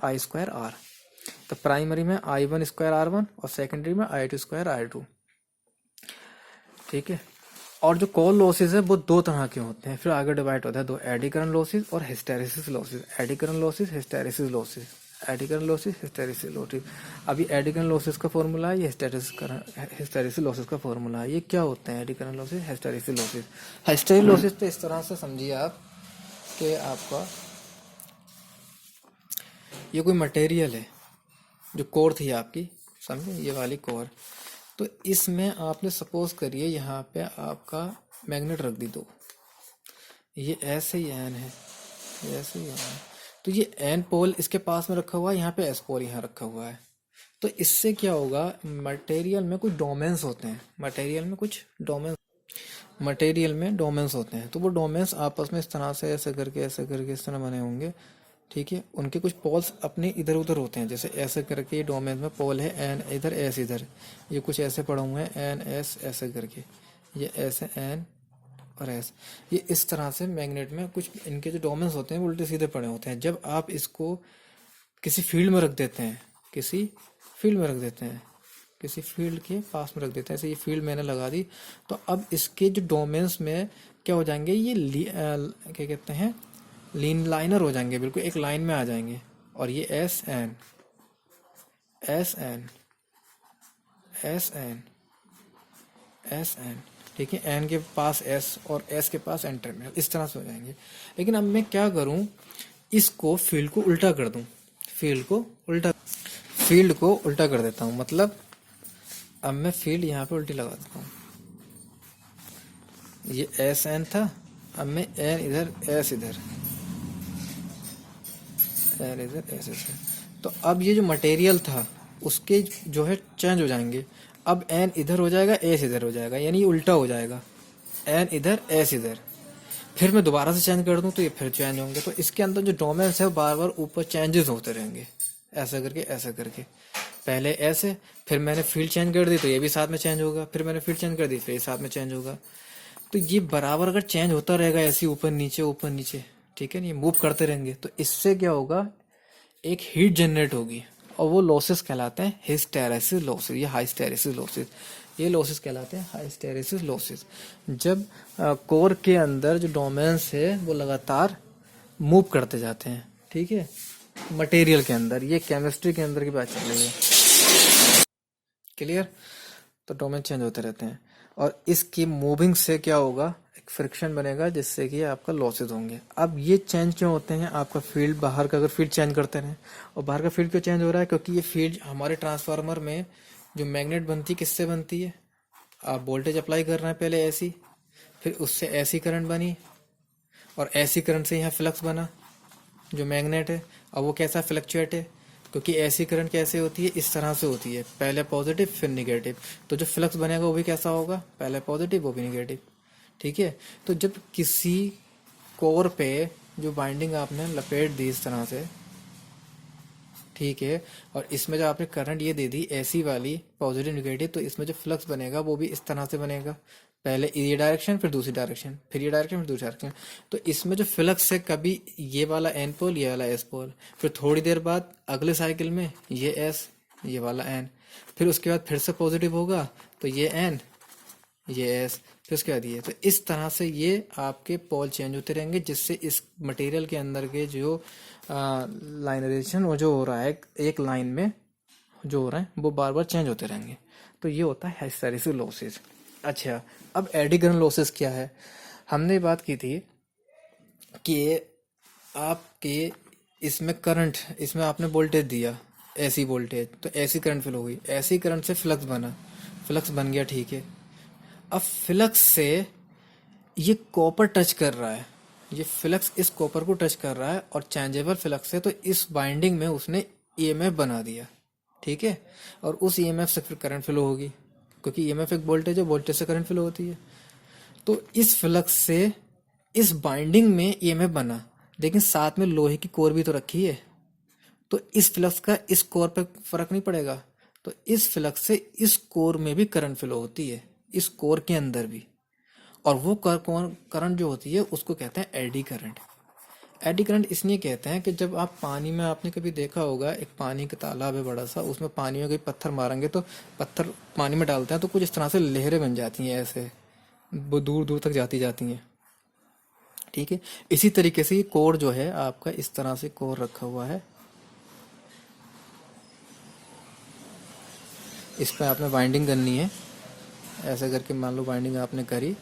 I स्क्वायर R। तो प्राइमरी में I1 स्क्वायर R1 और सेकेंडरी में I2 स्क्वायर R2। ठीक है। और जो कोर लॉसेस है वो दो तरह के होते हैं, फिर आगे डिवाइड होता है दो, एडी करंट लॉसेस और hysteresis losses. Eddy current losses, hysteresis losses, eddy current losses, hysteresis losses. अभी एडी करंट लॉसेस का फॉर्मूला है, ये हिस्टैरिसीस लॉसेस का फॉर्मूला है। ये क्या होते हैं eddy current losses, hysteresis losses? Hysteresis losses तो इस तरह से समझिए आप कि आपका ये कोई मटेरियल है, जो कोर थी आपकी, समझे, ये वाली कोर, तो इसमें आपने सपोज करिए यहाँ पे आपका मैग्नेट रख दी दो, ये ऐसे ही एन है, ये ऐसे ही एन है, तो ये एन पोल इसके पास में रखा हुआ है, यहाँ पे एस पोल यहाँ रखा हुआ है। तो इससे क्या होगा, मटेरियल में कुछ डोमेन्स होते हैं, मटेरियल में डोमेन्स होते हैं, तो वो डोमेन्स आपस में इस तरह से ऐसे करके इस तरह बने होंगे, ठीक है। उनके कुछ पोल्स अपने इधर उधर होते हैं, जैसे ऐसे करके डोमेन में पोल है एन इधर एस इधर, ये कुछ ऐसे पड़े हुए हैं एन एस ऐसे करके, ये ऐसे एन और एस, ये इस तरह से मैग्नेट में कुछ इनके जो डोमेन्स होते हैं वो उल्टे सीधे पड़े होते हैं। जब आप इसको किसी फील्ड में रख देते हैं, किसी फील्ड के पास में रख देते हैं, ऐसे ये फील्ड मैंने लगा दी, तो अब इसके जो डोमेन्स में क्या हो जाएंगे, ये क्या कहते हैं, लीन लाइनर हो जाएंगे, बिल्कुल एक लाइन में आ जाएंगे। और ये S N S N S N S N, ठीक है, एन के पास एस और एस के पास एन टर्मिनल, इस तरह से हो जाएंगे। लेकिन अब मैं क्या करूं, इसको फील्ड को उल्टा कर दूं, फील्ड को उल्टा कर देता हूं, मतलब अब मैं फील्ड यहाँ पे उल्टी लगा देता हूँ, ये एस एन था, अब मैं एन इधर एस इधर एन इधर एस इधर, तो अब ये जो मटेरियल था उसके जो है चेंज हो जाएंगे, अब एन इधर हो जाएगा एस इधर हो जाएगा, यानी ये उल्टा हो जाएगा, एन इधर एस इधर। फिर मैं दोबारा से चेंज कर दूं तो ये फिर चेंज होंगे, तो इसके अंदर जो डोमेन्स है बार बार ऊपर चेंजेस होते रहेंगे, ऐसा करके पहले ऐसे, फिर मैंने फील्ड चेंज कर दी तो ये भी साथ में चेंज होगा, फिर मैंने फील्ड चेंज कर दी फिर ये साथ में चेंज होगा। तो ये बराबर अगर चेंज होता रहेगा ऐसे ऊपर नीचे, ठीक है ना, ये मूव करते रहेंगे, तो इससे क्या होगा, एक हीट जनरेट होगी, और वो लॉसेस कहलाते हैं हिस्टैरिसीस लॉसेस या हाइस्टैरिसीस लॉसेस। ये लॉसेस कहलाते हैं हाइस्टैरिसीस लॉसेस, जब कोर के अंदर जो डोमेन्स है वो लगातार मूव करते जाते हैं, ठीक है, मटेरियल के अंदर। ये केमिस्ट्री के अंदर की बात चल रही है, क्लियर। तो डोमेन चेंज होते रहते हैं, और इसकी मूविंग से क्या होगा, एक फ्रिक्शन बनेगा जिससे कि आपका लॉसेस होंगे। अब ये चेंज क्यों होते हैं, आपका फील्ड बाहर का अगर फील्ड चेंज करते रहें, और बाहर का फील्ड क्यों चेंज हो रहा है, क्योंकि ये फील्ड हमारे ट्रांसफार्मर में जो मैग्नेट बनती है किससे बनती है, आप वोल्टेज अप्लाई कर रहे हैं पहले ऐसी, फिर उससे ऐसी करंट बनी, और ऐसी करंट से यहाँ फ्लक्स बना जो मैग्नेट है। अब वो कैसा फ्लक्चुएट है, क्योंकि ऐसी करंट कैसे होती है, इस तरह से होती है, पहले पॉजिटिव फिर निगेटिव, तो जो फ्लक्स बनेगा वो भी कैसा होगा, पहले पॉजिटिव वो भी निगेटिव, ठीक है। तो जब किसी कोर पे जो बाइंडिंग आपने लपेट दी इस तरह से, ठीक है, और इसमें जो आपने करंट ये दे दी ऐसी वाली पॉजिटिव निगेटिव, तो इसमें जो फ्लक्स बनेगा वो भी इस तरह से बनेगा, पहले ये डायरेक्शन फिर दूसरी डायरेक्शन, फिर ये डायरेक्शन फिर दूसरी डायरेक्शन। तो इसमें जो फ्लक्स है कभी ये वाला एन पोल ये वाला एस पोल, फिर थोड़ी देर बाद अगले साइकिल में ये एस ये वाला एन, फिर उसके बाद फिर से पॉजिटिव होगा तो ये एन ये एस, फिर उसके बाद ये। तो इस तरह से ये आपके पोल चेंज होते रहेंगे, जिससे इस मटेरियल के अंदर के जो लाइनरेशन वो जो हो रहा है एक लाइन में जो हो रहा है वो बार बार चेंज होते रहेंगे। तो ये होता है हिस्टैरिसीस लॉसेस। अच्छा, अब एडी करंट लॉसेस क्या है, हमने बात की थी कि आपके इसमें करंट, इसमें आपने वोल्टेज दिया ऐसी वोल्टेज, तो ऐसी करंट फ्लो हुई, ऐसी करंट से फ्लक्स बन गया, ठीक है। अब फ्लक्स से ये कॉपर टच कर रहा है, ये फ्लक्स इस कॉपर को टच कर रहा है, और चेंजेबल फ्लक्स है तो इस बाइंडिंग में उसने ईएमएफ बना दिया, ठीक है, और उस ईएमएफ से फिर करंट फ्लो होगी, क्योंकि ईएमएफ एक वोल्टेज है, वोल्टेज से करंट फ्लो होती है। तो इस फ्लक्स से इस बाइंडिंग में ईएमएफ बना, लेकिन साथ में लोहे की कोर भी तो रखी है, तो इस फ्लक्स का इस कोर पे फर्क नहीं पड़ेगा, तो इस फ्लक्स से इस कोर में भी करंट फ्लो होती है, इस कोर के अंदर भी, और वो करंट जो होती है उसको कहते हैं एडी करंट। एडी करंट इसलिए कहते हैं कि जब आप पानी में, आपने कभी देखा होगा एक पानी का तालाब है बड़ा सा, उसमें पानी में कोई पत्थर मारेंगे तो पत्थर पानी में डालते हैं तो कुछ इस तरह से लहरें बन जाती हैं, ऐसे वो दूर दूर तक जाती जाती हैं। ठीक है, इसी तरीके से ये कोर जो है आपका, इस तरह से कोर रखा हुआ है, इस पर आपने वाइंडिंग करनी है। ऐसे करके मान लो वाइंडिंग आपने करी,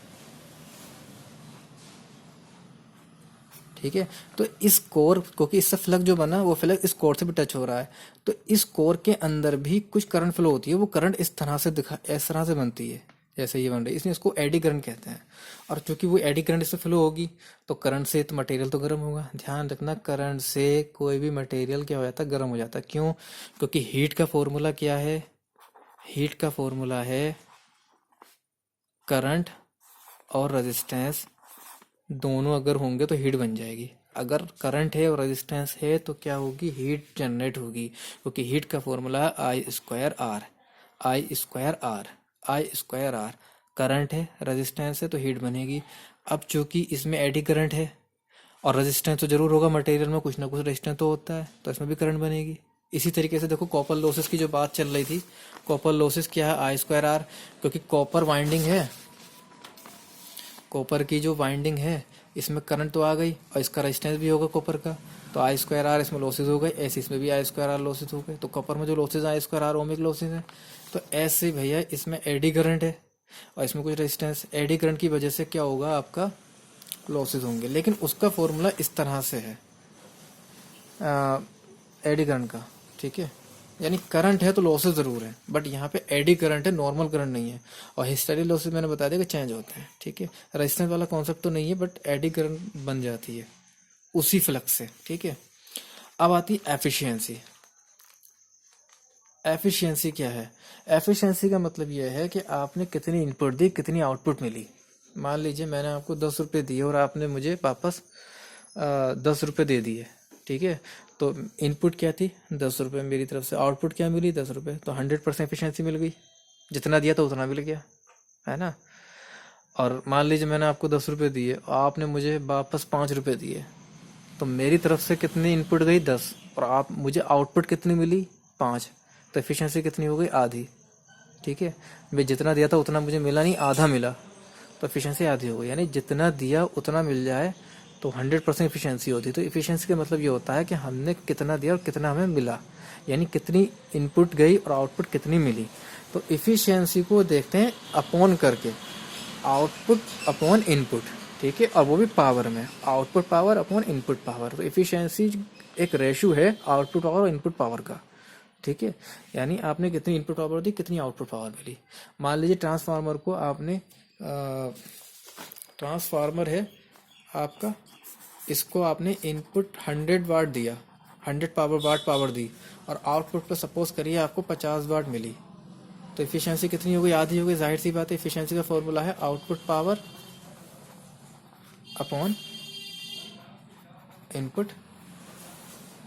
ठीक है। तो इस कोर, क्योंकि इससे फ्लक्स जो बना वो फ्लक्स इस कोर से भी टच हो रहा है, तो इस कोर के अंदर भी कुछ करंट फ्लो होती है, वो करंट इस तरह से इस तरह से बनती है जैसे ये बन रही है, इसलिए इसको एडी करंट कहते हैं। और चूंकि वो एडी करंट इससे फ्लो होगी तो करंट से तो मटेरियल तो गर्म होगा। ध्यान रखना, करंट से कोई भी मटेरियल क्या हो जाता है, गर्म हो जाता है। क्यों? क्योंकि हीट का फॉर्मूला क्या है? हीट का फॉर्मूला है करंट और रेजिस्टेंस दोनों अगर होंगे तो हीट बन जाएगी। अगर करंट है और रेजिस्टेंस है तो क्या होगी? हीट जनरेट होगी, क्योंकि हीट का फॉर्मूला है I square R. I square R, I square R. Current है, रेजिस्टेंस है, तो हीट बनेगी। अब चूंकि इसमें एडी करंट है और रेजिस्टेंस तो जरूर होगा, मटेरियल में कुछ ना कुछ रेजिस्टेंस तो होता है, तो इसमें भी करंट बनेगी। इसी तरीके से देखो, कॉपर लॉसेस की जो बात चल रही थी, कॉपर लॉसेस क्या है? आई स्क्वायर आर, क्योंकि कॉपर वाइंडिंग है, कॉपर की जो वाइंडिंग है इसमें करंट तो आ गई और इसका रेजिस्टेंस भी होगा कॉपर का, तो आई स्क्वायर आर इसमें लॉसेज हो गए। ऐसे इसमें भी आई स्क्वायर आर लॉसेज हो गए, तो कॉपर में जो losses I square R ohmic losses है। तो ऐसे भैया इसमें एडी करंट है और इसमें कुछ रेजिस्टेंस, एडी करंट की वजह से क्या होगा? आपका लॉसेज होंगे, लेकिन उसका फॉर्मूला इस तरह से है एडी करंट का। ठीक है, यानी करंट है तो लॉसेज जरूर है, बट यहाँ पे एडी करंट है, नॉर्मल करंट नहीं है। और हिस्टेरिक लॉसेज मैंने बता दिया कि चेंज होते हैं। ठीक है, रेजिस्टेंस वाला कॉन्सेप्ट तो नहीं है, बट एडी करंट बन जाती है उसी फ्लक्स से। ठीक है, अब आती एफिशिएंसी। एफिशिएंसी क्या है? एफिशिएंसी का मतलब यह है कि आपने कितनी इनपुट दी, कितनी आउटपुट मिली। मान लीजिए मैंने आपको 10 रुपये दिए और आपने मुझे वापस 10 रुपये दे दिए। ठीक है, तो इनपुट क्या थी? 10 रुपये, मेरी तरफ से आउटपुट क्या मिली? 10 रुपये। तो 100% एफिशिएंसी मिल गई, जितना दिया तो उतना मिल गया, है ना। और मान लीजिए मैंने आपको 10 रुपये दिए और आपने मुझे वापस 5 रुपये दिए, तो मेरी तरफ से कितनी इनपुट गई? 10, और आप मुझे आउटपुट कितनी मिली? 5। तो एफिशिएंसी कितनी हो गई? आधी। ठीक है, मैं जितना दिया था उतना मुझे मिला नहीं, आधा मिला, तो एफिशिएंसी आधी हो गई। यानी जितना दिया उतना मिल जाए तो 100% एफिशिएंसी होती है। तो एफिशिएंसी का मतलब ये होता है कि हमने कितना दिया और कितना हमें मिला, यानी कितनी इनपुट गई और आउटपुट कितनी मिली। तो एफिशिएंसी को देखते हैं अपॉन करके, आउटपुट अपॉन इनपुट। ठीक है, और वो भी पावर में, output power upon input power. तो एफिशिएंसी एक रेशो है आउटपुट पावर और इनपुट पावर का। ठीक है, यानी आपने कितनी इनपुट पावर दी, कितनी आउटपुट पावर मिली। मान लीजिए ट्रांसफार्मर को आपने, ट्रांसफार्मर है आपका, इसको आपने इनपुट 100 वाट दिया, 100 वाट पावर दी, और आउटपुट पे सपोज करिए आपको 50 वाट मिली, तो एफिशिएंसी कितनी हो गई? आधी हो गई। जाहिर सी बात है, एफिशिएंसी का फॉर्मूला है output power upon input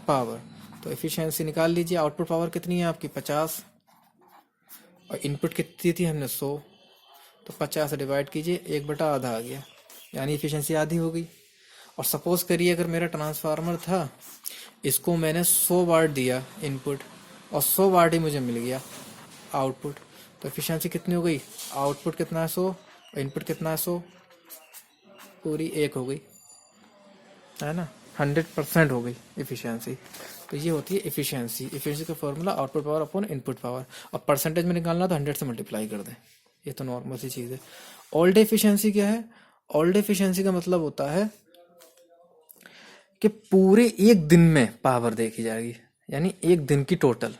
power. तो एफिशिएंसी निकाल लीजिए, आउटपुट पावर कितनी है आपकी? 50, और इनपुट कितनी थी हमने? 100। तो 50 से डिवाइड कीजिए, 1/आधा आ गया, यानी एफिशिएंसी आधी हो गई। और सपोज करिए अगर मेरा ट्रांसफार्मर था, इसको मैंने 100 वाट दिया इनपुट और 100 वाट ही मुझे मिल गया आउटपुट, तो एफिशिएंसी कितनी हो गई? आउटपुट कितना है? 100, और इनपुट कितना है? 100, पूरी 1 हो गई, है ना। 100% हो गई एफिशिएंसी। तो ये होती है एफिशिएंसी। एफिशिएंसी का formula output power upon input power, और परसेंटेज में निकालना तो 100 से मल्टीप्लाई कर दें, ये तो नॉर्मल सी चीज़ है। ऑल डे एफिशिएंसी क्या है? ऑल डे एफिशिएंसी का मतलब होता है कि पूरे एक दिन में पावर देखी जाएगी, यानी एक दिन की टोटल,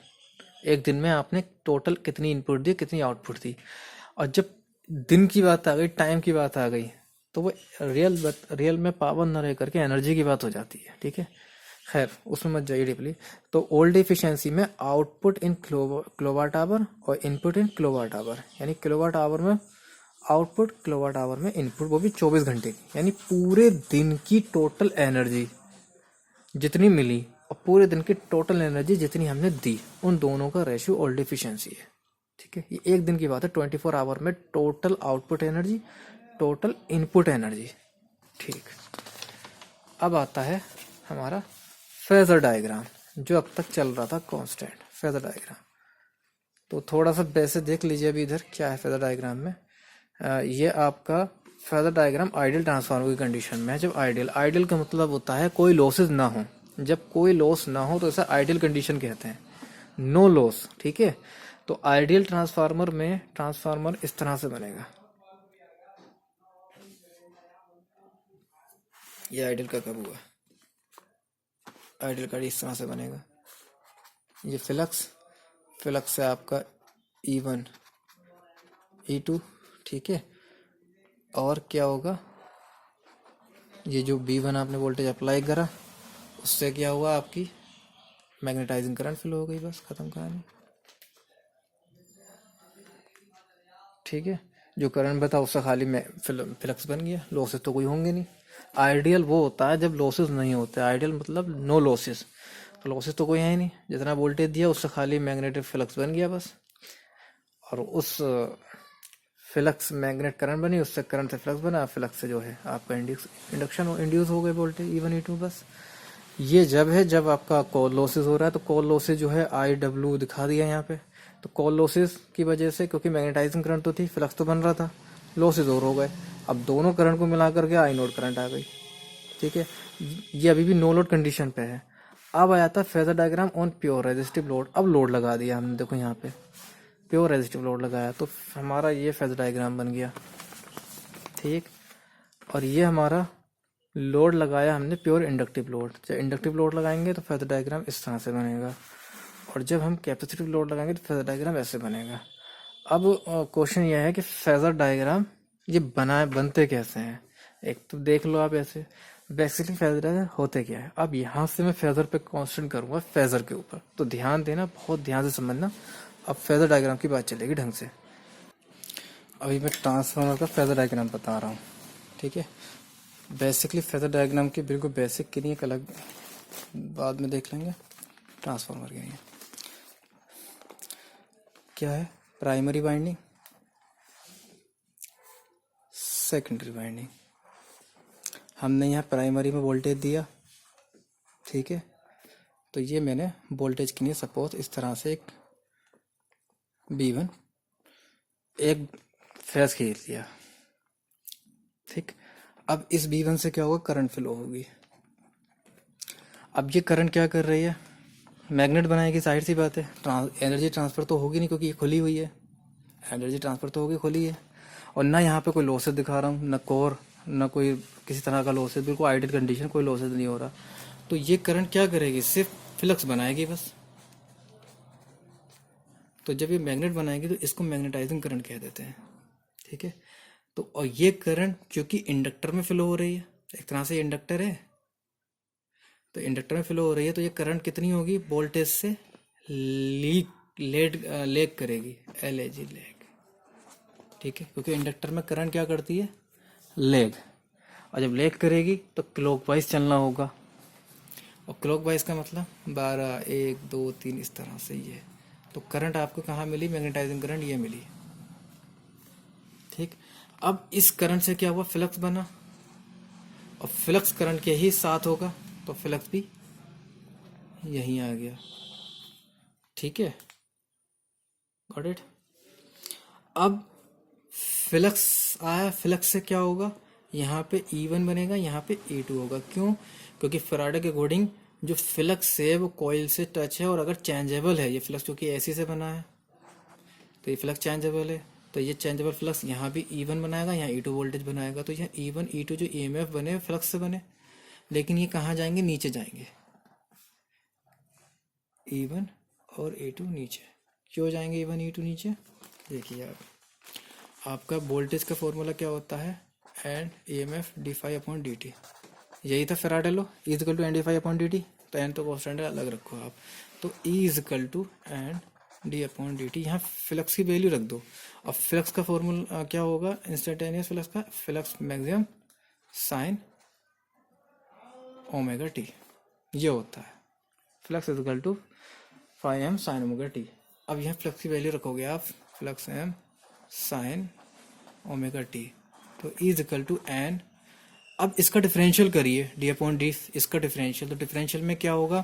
एक दिन में आपने टोटल कितनी इनपुट दी, कितनी आउटपुट दी। और जब दिन की बात आ गई, टाइम की बात आ गई, तो वो रियल में पावर न रह करके एनर्जी की बात हो जाती है। ठीक है, खैर उसमें मत जाइए डीपली। तो ओल्ड एफिशिएंसी में आउटपुट इन किलोवाट आवर और इनपुट इन किलोवाट आवर, यानी किलोवाट आवर में आउटपुट, किलोवाट आवर में इनपुट, वो भी 24 घंटे की, यानी पूरे दिन की टोटल एनर्जी जितनी मिली और पूरे दिन की टोटल एनर्जी जितनी हमने दी, उन दोनों का रेशियो ओल्ड एफिशिएंसी है। ठीक है, ये एक दिन की बात है। 24 आवर में total output energy, total input energy. ठीक, अब आता है हमारा फेजर डायग्राम जो अब तक चल रहा था कांस्टेंट फेजर डायग्राम। तो थोड़ा सा वैसे देख लीजिए अभी इधर क्या है फेजर डायग्राम में। ये आपका फेजर डायग्राम आइडियल ट्रांसफार्मर की कंडीशन में है। जब आइडियल का मतलब होता है कोई लॉसेस ना हो। जब कोई लॉस ना हो तो इसे आइडियल कंडीशन कहते हैं, नो लॉस। ठीक है, तो आइडियल ट्रांसफार्मर में ट्रांसफार्मर इस तरह से बनेगा। ये आइडियल का कब हुआ? आइडियल का इस तरह से बनेगा। ये फ्लक्स है आपका E1 E2, ठीक है। और क्या होगा, ये जो B1 आपने वोल्टेज अप्लाई करा उससे क्या हुआ, आपकी मैग्नेटाइजिंग करंट फ्लो हो गई, बस खत्म कहानी। ठीक है, जो करंट बता उससे खाली में फ्लक्स बन गया, लॉसेस तो कोई होंगे नहीं। आइडियल वो होता है जब लॉसेस नहीं होते, आइडियल मतलब नो लॉसेस। तो लॉसेस तो कोई है ही नहीं, जितना वोल्टेज दिया उससे खाली मैग्नेटिक फ्लक्स बन गया बस। और उस फ्लक्स मैग्नेट करंट बनी, उससे करंट से फ्लक्स बना, फ्लक्स से जो है आपका इंडक्शन इंड्यूस हो गए वोल्टेज E1 E2 बस। ये जब है जब आपका कॉल लॉसेस हो रहा है। तो कॉल लॉसेस जो है IW दिखा दिया यहाँ पे। तो कॉल लॉसेस की वजह से, क्योंकि मैग्नेटाइजिंग करंट तो थी, फ्लक्स तो बन रहा था, लॉसेस और हो गए। अब दोनों करंट को मिला करके आई नोड करंट आ गई। ठीक है, ये अभी भी नो लोड कंडीशन पे है। अब आया था phasor diagram on pure resistive load. अब लोड लगा दिया हमने, देखो यहाँ पे प्योर रेजिस्टिव लोड लगाया तो हमारा ये फेजर डायग्राम बन गया। ठीक, और ये हमारा लोड लगाया हमने प्योर इंडक्टिव लोड। जब इंडक्टिव लोड लगाएंगे तो फेजर डायग्राम इस तरह से बनेगा, और जब हम कैपेसिटिव लोड लगाएंगे तो फेजर डायग्राम ऐसे बनेगा। अब क्वेश्चन यह है कि फेजर डायग्राम ये बनते कैसे हैं। एक तो देख लो आप ऐसे, बेसिकली फेजर डायग्राम होते क्या है। अब यहाँ से मैं फेजर पे कॉन्सेंट्रेट करूंगा, फेजर के ऊपर, तो ध्यान देना, बहुत ध्यान से समझना। अब फेजर डायग्राम की बात चलेगी ढंग से। अभी मैं ट्रांसफार्मर का फेजर डायग्राम बता रहा हूँ, ठीक है। बेसिकली फेजर डायग्राम की बिल्कुल बेसिक के लिए एक अलग बाद में देख लेंगे। ट्रांसफार्मर के लिए क्या है, प्राइमरी वाइंडिंग, सेकेंडरी वाइंडिंग। हमने यहाँ प्राइमरी में वोल्टेज दिया, ठीक है। तो ये मैंने वोल्टेज के लिए सपोज इस तरह से एक B1 एक फेज खींच लिया, ठीक। अब इस B1 से क्या होगा, करंट फ्लो होगी। अब ये करंट क्या कर रही है, मैग्नेट बनाएगी, जाहिर सी बात है। एनर्जी ट्रांसफर तो होगी नहीं, क्योंकि ये खुली हुई है, एनर्जी ट्रांसफर तो होगी, खुली है। और ना यहाँ पे कोई लॉसेस दिखा रहा हूँ, ना कोर, ना कोई किसी तरह का लॉसेस, बिल्कुल आइडियल कंडीशन, कोई लॉसेस नहीं हो रहा। तो ये करंट क्या करेगी, सिर्फ फ्लक्स बनाएगी बस। तो जब ये मैग्नेट बनाएगी तो इसको मैग्नेटाइजिंग करंट कह देते हैं, ठीक है। तो और ये करंट क्योंकि इंडक्टर में फ्लो हो रही है, एक तरह से इंडक्टर है, तो इंडक्टर में फ्लो हो रही है, तो ये करंट कितनी होगी, वोल्टेज से लेग करेगी, LAG लेग, ठीक है। क्योंकि इंडक्टर में करंट क्या करती है, लेग। और जब लेग करेगी तो क्लॉकवाइज चलना होगा। और क्लॉकवाइज का मतलब 12 1 2 3 इस तरह से ये। तो करंट आपको कहाँ मिली, मैग्नेटाइजिंग करंट ये मिली, ठीक। अब इस करंट से क्या हुआ, फ्लक्स बना, और फ्लक्स करंट के ही साथ होगा, तो फ्लक्स भी यहीं आ गया, ठीक है। Got it. अब फ्लक्स आया, फ्लक्स से क्या होगा, यहाँ पे E1 बनेगा, यहाँ पे E2 होगा। क्यों, क्योंकि फैराडे के अकॉर्डिंग जो फ्लक्स है वो कॉइल से टच है, और अगर चेंजेबल है ये फ्लक्स, क्योंकि AC से बना है, तो ये फ्लक्स चेंजेबल है। तो ये चेंजेबल फ्लक्स यहाँ भी E1 बनाएगा, यहाँ E2 वोल्टेज बनाएगा। तो यहाँ E1 E2 जो EMF बने फ्लक्स से बने, लेकिन ये कहाँ जाएंगे, नीचे जाएंगे, E1 और E2 नीचे। क्यों जाएंगे E1 E2 नीचे, देखिए आप, आपका वोल्टेज का फॉर्मूला क्या होता है, एंड EMF d∅dt। यही था Faraday law, E is equal to n d∅dt। तो n तो कॉन्स्टेंट है, अलग रखो आप। तो E is equal to N d/dt। यहाँ फ्लक्स की वैल्यू रख दो। अब फ्लक्स का फॉर्मूला क्या होगा, इंस्टेंटेनियस फ्लक्स का, flux maximum sine omega t, ये होता है। Flux is equal to 5m sine omega t. अब यहाँ फ्लक्स की वैल्यू रखोगे आप, flux m sine omega t. तो E is equal to n अब इसका डिफरेंशियल करिए, डी अपॉन डी, इसका डिफरेंशियल, तो डिफरेंशियल में क्या होगा,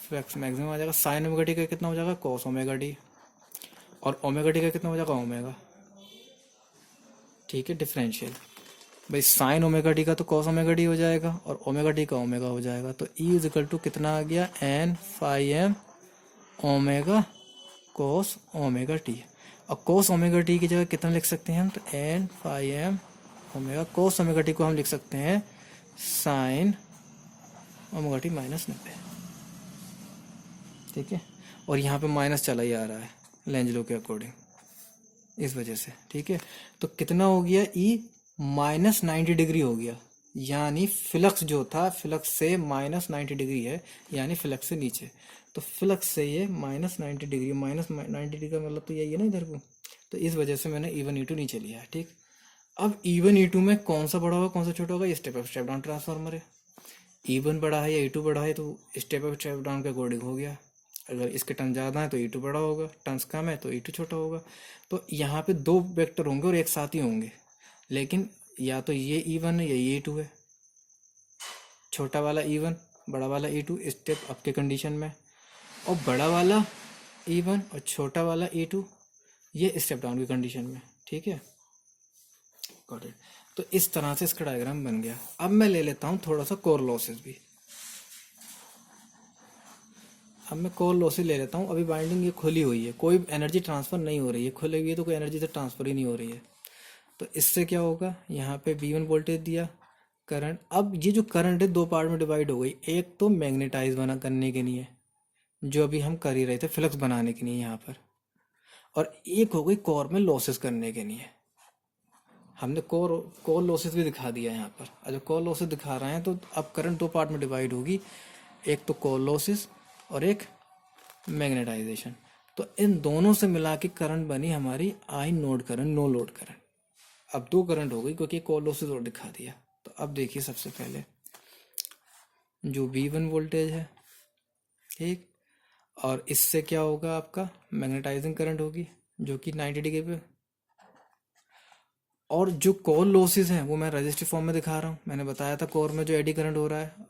फ्लक्स मैक्सिमम आ जाएगा, साइन ओमेगा टी का कितना हो जाएगा, कॉस ओमेगा टी, और ओमेगा टी का कितना हो जाएगा, ओमेगा। ठीक है, डिफरेंशियल भाई, साइन ओमेगा टी का तो कॉस ओमेगा टी हो जाएगा और ओमेगा टी का ओमेगा हो जाएगा, तो ई इज इक्वल टू कितना आ गया, N phi m omega cos omega t. और कॉस ओमेगा टी की जगह कितना लिख सकते हैं हम, तो N phi m omega cos omega t को हम लिख सकते हैं साइन ओमेगा टी माइनस 90। ठीक है, और यहाँ पे माइनस चला ही आ रहा है लेंज लॉ के अकॉर्डिंग, इस वजह से। ठीक है, तो कितना हो गया, ई माइनस 90 डिग्री हो गया, यानी फ्लक्स जो था फ्लक्स से माइनस 90 डिग्री है, यानी फ्लक्स से नीचे, तो फ्लक्स से ये माइनस 90 डिग्री, माइनस 90 डिग्री का मतलब तो यही है ना इधर को, तो इस वजह से मैंने ई वन ई टू नीचे लिया है। ठीक, अब ई वन ई टू में कौन सा बड़ा होगा कौन सा छोटा होगा, ये step up step down transformer है, ई वन बड़ा है या ई टू बड़ा है तो स्टेप अप स्टेप डाउन के अकॉर्डिंग हो गया, अगर इसके टर्न ज़्यादा है तो ई टू बड़ा होगा, टर्न्स कम है तो ई टू छोटा होगा। तो यहाँ पे दो वेक्टर होंगे और एक साथ ही होंगे, लेकिन या तो ये ई वन है या ये ई टू है, छोटा वाला ई वन बड़ा वाला ई टू स्टेप अप के कंडीशन में, और बड़ा वाला ई वन और छोटा वाला ई टू ये स्टेप डाउन की कंडीशन में। ठीक है, गॉट इट। तो इस तरह से इसका डायग्राम बन गया। अब मैं ले लेता हूँ थोड़ा सा कोर लॉसेस भी, अब मैं कोर लॉसेस ले लेता हूँ। अभी बाइंडिंग ये खुली हुई है, कोई एनर्जी ट्रांसफर नहीं हो रही है, खुली हुई है तो कोई एनर्जी से ट्रांसफर ही नहीं हो रही है, तो इससे क्या होगा, यहाँ पे V1 वोल्टेज दिया, करंट, अब ये जो करंट है दो पार्ट में डिवाइड हो गई, एक तो मैग्नेटाइज बना करने के लिए जो अभी हम कर ही रहे थे फ्लक्स बनाने के लिए यहाँ पर, और एक हो गई कोर में लॉसेस करने के लिए। हमने कोर लॉसेस भी दिखा दिया यहाँ पर, और जब कोर लॉसेस दिखा रहे हैं तो अब करंट दो पार्ट में डिवाइड होगी, एक तो कोर लॉसेस और एक मैग्नेटाइजेशन, तो इन दोनों से मिला के करंट बनी हमारी I node current, no load current. अब दो करंट हो गई क्योंकि कोर लॉसेस और दिखा दिया। तो अब देखिए सबसे पहले जो V1 वोल्टेज है, ठीक, और इससे क्या होगा, आपका मैग्नेटाइजिंग करंट होगी जो कि 90 डिग्री पे, और जो कोर लॉसेस हैं वो मैं रजिस्टिव फॉर्म में दिखा रहा हूँ। मैंने बताया था कोर में जो एडी करंट हो रहा है,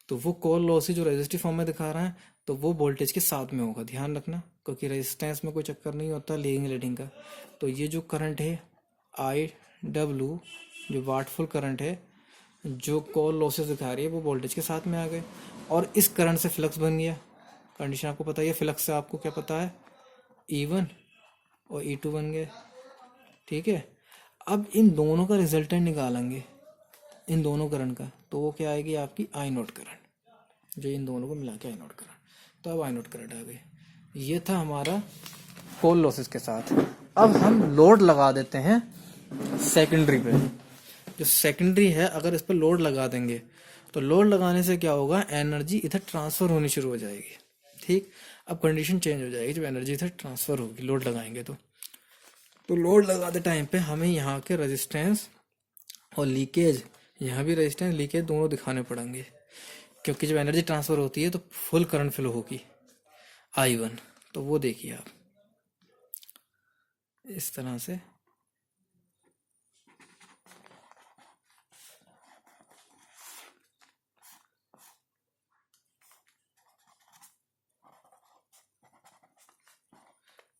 तो वो कोर लॉसेस जो रजिस्टिव फॉर्म में दिखा रहा है तो वो वोल्टेज के साथ में होगा, ध्यान रखना, क्योंकि रेजिस्टेंस में कोई चक्कर नहीं होता लीडिंग लीडिंग का। तो ये जो करंट है आई डब्ल्यू, जो वाटफुल करंट है, जो कोर लॉसेस दिखा रही है वो वोल्टेज के साथ में आ गए, और इस करंट से फ्लक्स बन गया। कंडीशन आपको पता है, फ्लक्स से आपको क्या पता है, E1 और E2 बन गए। ठीक है, अब इन दोनों का रिजल्टेंट निकालेंगे, इन दोनों करंट का, तो वो क्या आएगी आपकी आई नोट करंट, जो इन दोनों को मिला के आई नोट करंट। तो अब आई नोट करंट आ गई। ये था हमारा कोर लॉसेस के साथ। अब हम लोड लगा देते हैं सेकेंडरी पे। जो सेकेंडरी है अगर इस पर लोड लगा देंगे तो लोड लगाने से क्या होगा, एनर्जी इधर ट्रांसफर होनी शुरू हो जाएगी। ठीक, अब कंडीशन चेंज हो जाएगी जब एनर्जी इधर ट्रांसफर होगी लोड लगाएंगे तो लोड लगाते टाइम पे हमें यहाँ के रेजिस्टेंस और लीकेज, यहाँ भी रेजिस्टेंस लीकेज दोनों दिखाने पड़ेंगे, क्योंकि जब एनर्जी ट्रांसफर होती है तो फुल करंट फ्लो होगी I1। तो वो देखिए आप इस तरह से,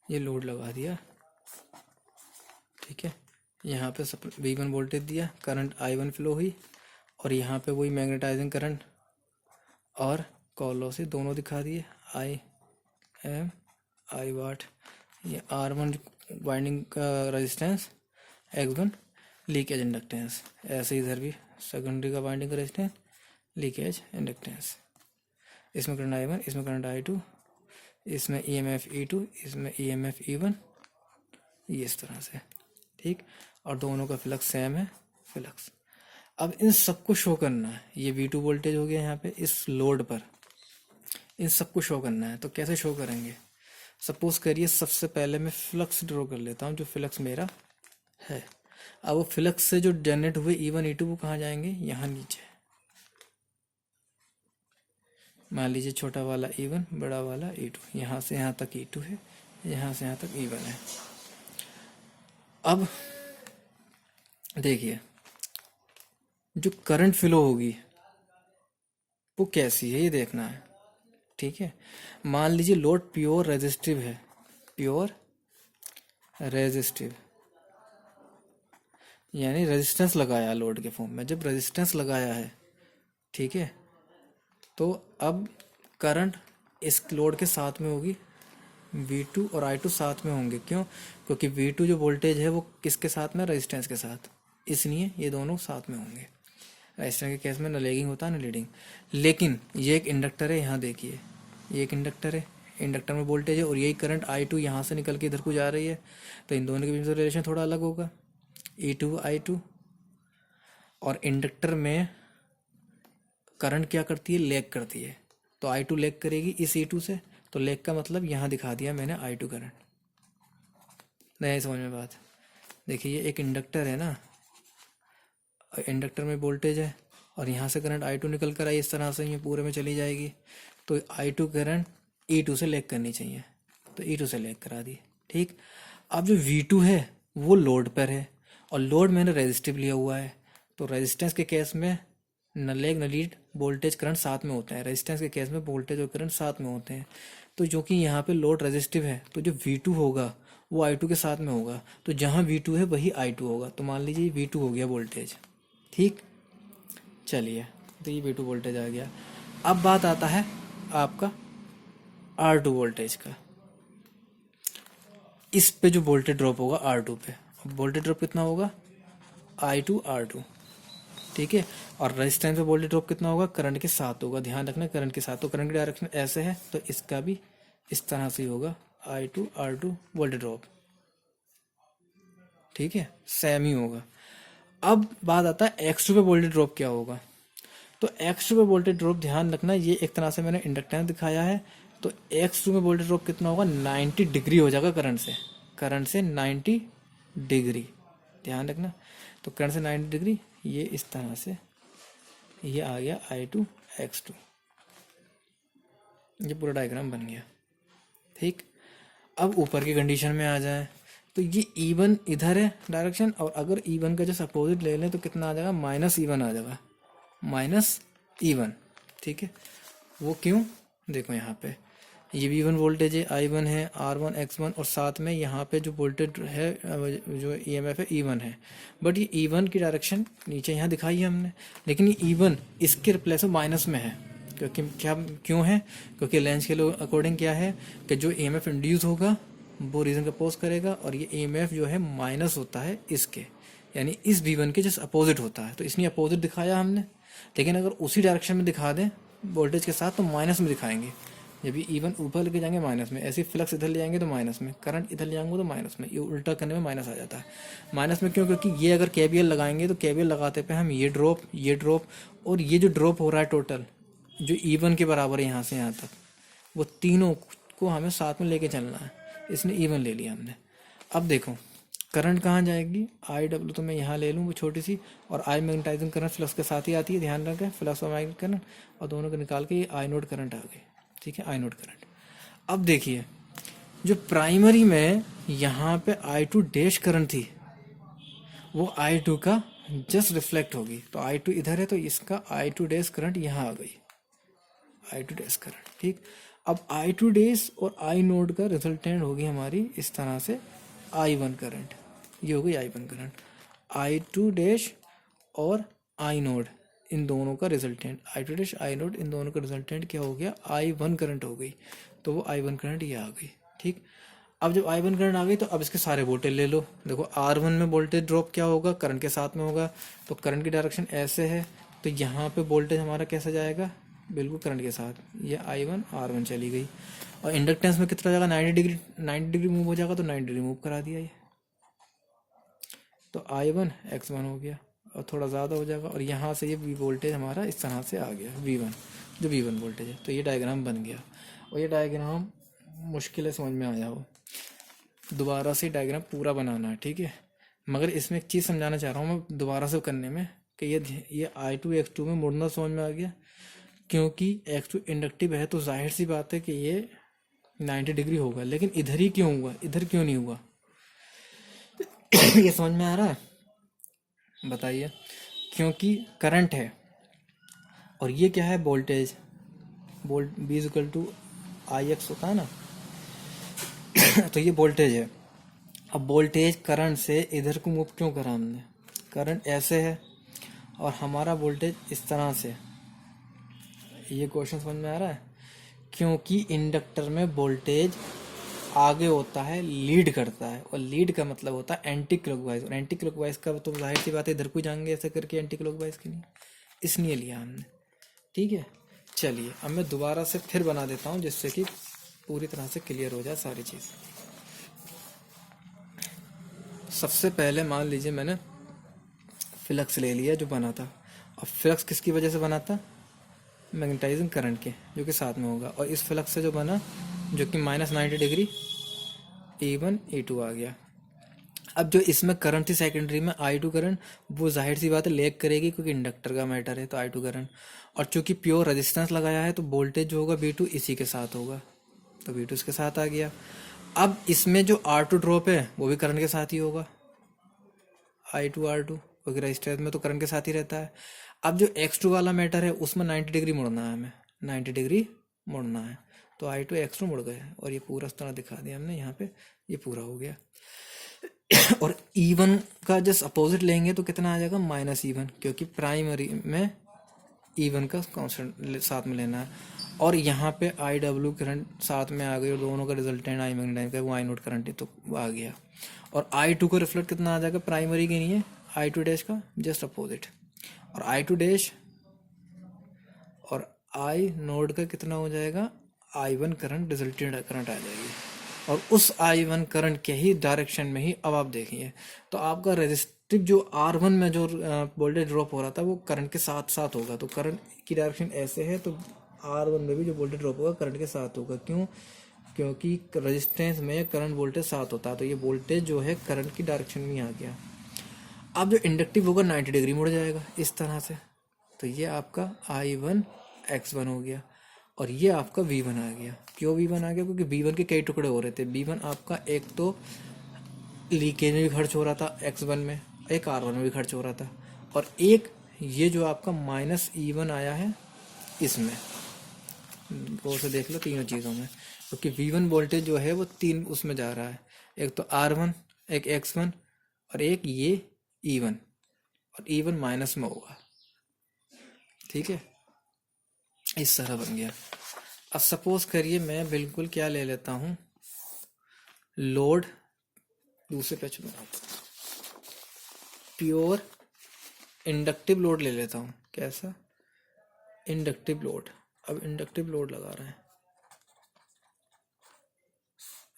ये लोड लगा दिया। ठीक है, यहाँ पे V1 वोल्टेज दिया, करंट I1 फ्लो हुई, और यहाँ पे वही मैग्नेटाइजिंग करंट और कोर लॉसेस दोनों दिखा दिए, आई एम आई वाट, ये R1 वाइंडिंग का रेजिस्टेंस, X1 लीकेज इंडक्टेंस, ऐसे इधर भी सेकेंडरी का वाइंडिंग का रेजिस्टेंस, लीकेज इंडक्टेंस, इसमें करंट I1, इसमें करंट I2, इसमें EMF E2, इसमें EMF E1, ये इस तरह से। ठीक, और दोनों का फ्लक्स सेम है, फ्लक्स। अब इन सबको शो करना है, ये V2 वोल्टेज हो गया यहाँ पे इस लोड पर, इन सबको शो करना है। तो कैसे शो करेंगे, सपोज करिए सबसे पहले मैं फ्लक्स ड्रॉ कर लेता हूँ, जो फ्लक्स मेरा है। अब वो फ्लक्स से जो जनरेट हुए E1 E2 वो कहाँ जाएंगे, यहाँ नीचे। मान लीजिए छोटा वाला E1 बड़ा वाला E2, यहाँ से यहाँ तक E2 है, यहाँ से यहाँ तक E1 है। अब देखिए जो करंट फ्लो होगी वो कैसी है ये देखना है। ठीक है, मान लीजिए लोड प्योर रेजिस्टिव है, प्योर रेजिस्टिव यानी रेजिस्टेंस लगाया लोड के फॉर्म में। जब रेजिस्टेंस लगाया है, ठीक है, तो अब करंट इस लोड के साथ में होगी, V2 और I2 साथ में होंगे। क्यों? क्योंकि V2 जो वोल्टेज है वो किसके साथ में, रेजिस्टेंस के साथ, इसलिए ये दोनों साथ में होंगे। रेजिस्टेंस के केस में न लैगिंग होता है न लीडिंग। लेकिन ये एक इंडक्टर है, यहाँ देखिए ये एक इंडक्टर है, इंडक्टर में वोल्टेज है और यही करंट I2 यहाँ से निकल के इधर को जा रही है, तो इन दोनों के बीच में रिलेशन थोड़ा अलग होगा, E2 I2। और इंडक्टर में करंट क्या करती है, लैग करती है, तो I2 लैग करेगी इस E2 से, तो लैग का मतलब यहाँ दिखा दिया मैंने I2 करंट। नहीं समझ में बात? देखिए ये एक इंडक्टर है ना, इंडक्टर में वोल्टेज है और यहाँ से करंट I2 निकल कर आई, इस तरह से ये पूरे में चली जाएगी, तो I2 करंट E2 से लैग करनी चाहिए, तो E2 से लैग करा दी। ठीक, अब जो V2 है वो लोड पर है और लोड मैंने रेजिस्टिव लिया हुआ है, तो रेजिस्टेंस के केस में न लैग न लीड, वोल्टेज करंट साथ में होते हैं। रेजिस्टेंस के केस में वोल्टेज और करंट साथ में होते हैं, तो जो कि यहाँ पे लोड रेजिस्टिव है, तो जो V2 होगा वो I2 के साथ में होगा, तो जहाँ V2 है वही I2 होगा। तो मान लीजिए V2 हो गया वोल्टेज। ठीक, चलिए, तो ये V2 वोल्टेज आ गया। अब बात आता है आपका R2 वोल्टेज का। इस पे जो वोल्टेज ड्रॉप होगा R2 पे, अब वोल्टेज ड्रॉप कितना होगा, I2 R2। ठीक है, और रेजिस्टेंस पे वोल्टेज ड्रॉप कितना होगा, करंट के साथ होगा, ध्यान रखना करंट के साथ। तो करंट की डायरेक्शन ऐसे है, तो इसका भी इस तरह से ही होगा, I2 R2 वोल्टेज ड्रॉप। ठीक है, सेम ही होगा। अब बात आता है X2 पे वोल्टेज ड्रॉप क्या होगा। तो X2 पे वोल्टेज ड्रॉप ध्यान रखना, ये एक तरह से मैंने इंडक्टेंस दिखाया है, तो X2 में वोल्टेज ड्रॉप कितना होगा, 90 डिग्री हो जाएगा करंट से 90 डिग्री, ध्यान रखना। तो करंट से 90 डिग्री, ये इस तरह से ये आ गया I2 X2, ये पूरा डायग्राम बन गया। ठीक, अब ऊपर की कंडीशन में आ जाए, तो ये E1 इधर है डायरेक्शन, और अगर E1 का जैसे अपोजिट ले लें तो कितना आ जाएगा, -E1 आ जाएगा, -E1। ठीक है, वो क्यों, देखो यहाँ पे ये V1 वोल्टेज है, I1 है, R1 X1, और साथ में यहाँ पे जो वोल्टेज है जो EMF है E1 है। बट ये E1 की डायरेक्शन नीचे यहाँ दिखाई है हमने, लेकिन ये E1 इसके रिप्लेस में माइनस में है, क्योंकि क्या, क्यों है, क्योंकि लेंस के अकॉर्डिंग क्या है कि जो EMF इंड्यूस होगा वो रीजन का अपोज करेगा, और ये EMF जो है माइनस होता है इसके, यानी इस V1 के जस्ट अपोजिट होता है, तो इसलिए अपोजिट दिखाया हमने। लेकिन अगर उसी डायरेक्शन में दिखा दें वोल्टेज के साथ तो माइनस में दिखाएंगे, जब भी E1 ऊपर लेके जाएंगे माइनस में, ऐसे फ्लक्स इधर ले जाएंगे तो माइनस में, करंट इधर ले जाएंगे तो माइनस में, ये उल्टा करने में माइनस आ जाता है। माइनस में क्यों, क्योंकि ये अगर KVL लगाएंगे तो KVL लगाते पे हम ये ड्रॉप और ये जो ड्रॉप हो रहा है टोटल जो E1 के बराबर है यहाँ से यहाँ तक, वो तीनों को हमें साथ में लेके चलना है, इसने E1 ले लिया हमने। अब देखो करंट कहाँ जाएगी, IW तो मैं यहाँ ले लूँ वो छोटी सी, और I मैग्नेटाइजिंग करंट फ्लक्स के साथ ही आती है, ध्यान रखें, फ्लक्स और मैग्नेटिक करंट, और दोनों को निकाल के ये I नोड करंट आ गई। ठीक है, I नोड करंट। अब देखिए जो प्राइमरी में यहाँ पे I2 डैश करंट थी वो I2 का जस्ट रिफ्लेक्ट होगी, तो I2 इधर है तो इसका I2 डैश करंट यहाँ आ गई, I2 डैश करंट। ठीक, अब I2 डैश और I नोड का रिजल्टेंट होगी हमारी इस तरह से I1 करंट, ये हो गई I1 करंट। I2 डैश और I नोड इन दोनों का resultant, I2 dash I node in दोनों का रिजल्टेंट क्या हो गया, I1 करंट हो गई, तो वो I1 करंट ये आ गई। ठीक, अब जब I1 करंट आ गई तो अब इसके सारे वोल्टेज ले लो। देखो R1 में वोल्टेज ड्रॉप क्या होगा, करंट के साथ में होगा, तो करंट की डायरेक्शन ऐसे है, तो यहाँ पे वोल्टेज हमारा कैसा जाएगा, बिल्कुल करंट के साथ, ये I1 R1 चली गई। और इंडक्टेंस में कितना जाएगा, 90 डिग्री मूव हो जाएगा, तो 90 डिग्री मूव करा दिया ये, तो I1 X1 हो गया, और थोड़ा ज़्यादा हो जाएगा, और यहाँ से ये वोल्टेज हमारा इस तरह से आ गया V1, जो V1 वोल्टेज है। तो ये डायग्राम बन गया, और ये डायग्राम मुश्किल है समझ में आया हो, दोबारा से डायग्राम पूरा बनाना है। ठीक है, मगर इसमें एक चीज़ समझाना चाह रहा हूँ मैं दोबारा से करने में, कि ये I2 X2 में मुड़ना समझ में आ गया, क्योंकि X2 इंडक्टिव है तो जाहिर सी बात है कि ये 90 डिग्री होगा, लेकिन इधर ही क्यों हुआ, इधर क्यों नहीं हुआ ये समझ में आ रहा है, बताइए। क्योंकि करंट है और ये क्या है, voltage, volt be equal to I X होता है ना। तो ये वोल्टेज है। अब वोल्टेज करंट से इधर को मूव क्यों करा हमने, करंट ऐसे है और हमारा वोल्टेज इस तरह से। ये क्वेश्चन समझ में आ रहा है, क्योंकि इंडक्टर में वोल्टेज आगे होता है, लीड करता है, और लीड का मतलब होता है एंटी क्लॉकवाइज, और एंटी क्लॉकवाइज का तो जाहिर सी बात है इधर को जाएंगे ऐसे करके एंटी क्लॉकवाइज के लिए, इसलिए लिया हमने। ठीक है, चलिए अब मैं दोबारा से फिर बना देता हूँ जिससे कि पूरी तरह से क्लियर हो जाए सारी चीज़। सबसे पहले मान लीजिए मैंने फ्लक्स ले लिया जो बना था। अब फ्लक्स किसकी वजह से बना था, मैग्नेटाइजिंग करंट के, जो कि साथ में होगा, और इस फ्लक्स से जो बना जो कि -90 डिग्री E1 E2 आ गया। अब जो इसमें करंट थी सेकेंडरी में I2 करंट, वो जाहिर सी बात है लेग करेगी क्योंकि इंडक्टर का मैटर है, तो I2 करंट, और चूंकि प्योर रेजिस्टेंस लगाया है तो वोल्टेज जो होगा V2 इसी के साथ होगा, तो V2 इसके साथ आ गया। अब इसमें जो R2 ड्रॉप है वो भी करंट के साथ ही होगा, I2 R2, क्योंकि रेजिस्टेंस में तो करंट के साथ ही रहता है। अब जो X2 वाला मैटर है उसमें 90 डिग्री मुड़ना है, हमें 90 डिग्री मुड़ना है, तो I2 X2 मुड़ गए, और ये पूरा इस तरह दिखा दिया हमने यहाँ पे, ये पूरा हो गया। और E1 का जस्ट अपोजिट लेंगे तो कितना आ जाएगा, -E1, क्योंकि प्राइमरी में E1 का कांस्टेंट साथ में लेना है, और यहाँ पे IW करंट साथ में आ गई, और दोनों का रिजल्टेंट आई मैग्नेटाइजिंग का वो I0 करंट है, तो वो आ गया। और I2 को रिफ्लेक्ट कितना आ जाएगा, प्राइमरी के लिए I2 डैश का जस्ट अपोजिट, और I2 डैश और I नोड का कितना हो जाएगा, I1 करंट, रिजल्टेंट करंट आ जाएगी, और उस I1 करंट के ही डायरेक्शन में ही अब आप देखिए तो आपका रेजिस्टिव जो R1 में जो वोल्टेज ड्रॉप हो रहा था वो करंट के साथ साथ होगा, तो करंट की डायरेक्शन ऐसे है, तो R1 में भी जो वोल्टेज ड्रॉप होगा करंट के साथ होगा। क्यों, क्योंकि रेजिस्टेंस में करंट वोल्टेज साथ होता है, तो ये वोल्टेज जो है करंट की डायरेक्शन में आ गया। अब जो इंडक्टिव होगा 90 डिग्री मुड़ जाएगा इस तरह से, तो ये आपका I1 X1 हो गया, और ये आपका V1 आ गया। क्यों V1 आ गया, क्योंकि V1 के कई टुकड़े हो रहे थे। V1 आपका एक तो लीकेज में भी खर्च हो रहा था X1 में, एक R1 में भी खर्च हो रहा था, और एक ये जो आपका -E1 आया है इसमें, गौर से देख लो तीनों चीज़ों में, क्योंकि V1 वोल्टेज जो है वो तीन उसमें जा रहा है, एक तो R1, एक X1, और एक ये E1, और E1 माइनस में होगा। ठीक है, इस तरह बन गया। अब सपोज करिए मैं बिल्कुल क्या ले लेता हूँ, लोड दूसरे पे बनाता हूँ, प्योर इंडक्टिव लोड ले लेता हूँ। कैसा, इंडक्टिव लोड। अब इंडक्टिव लोड लगा रहे हैं,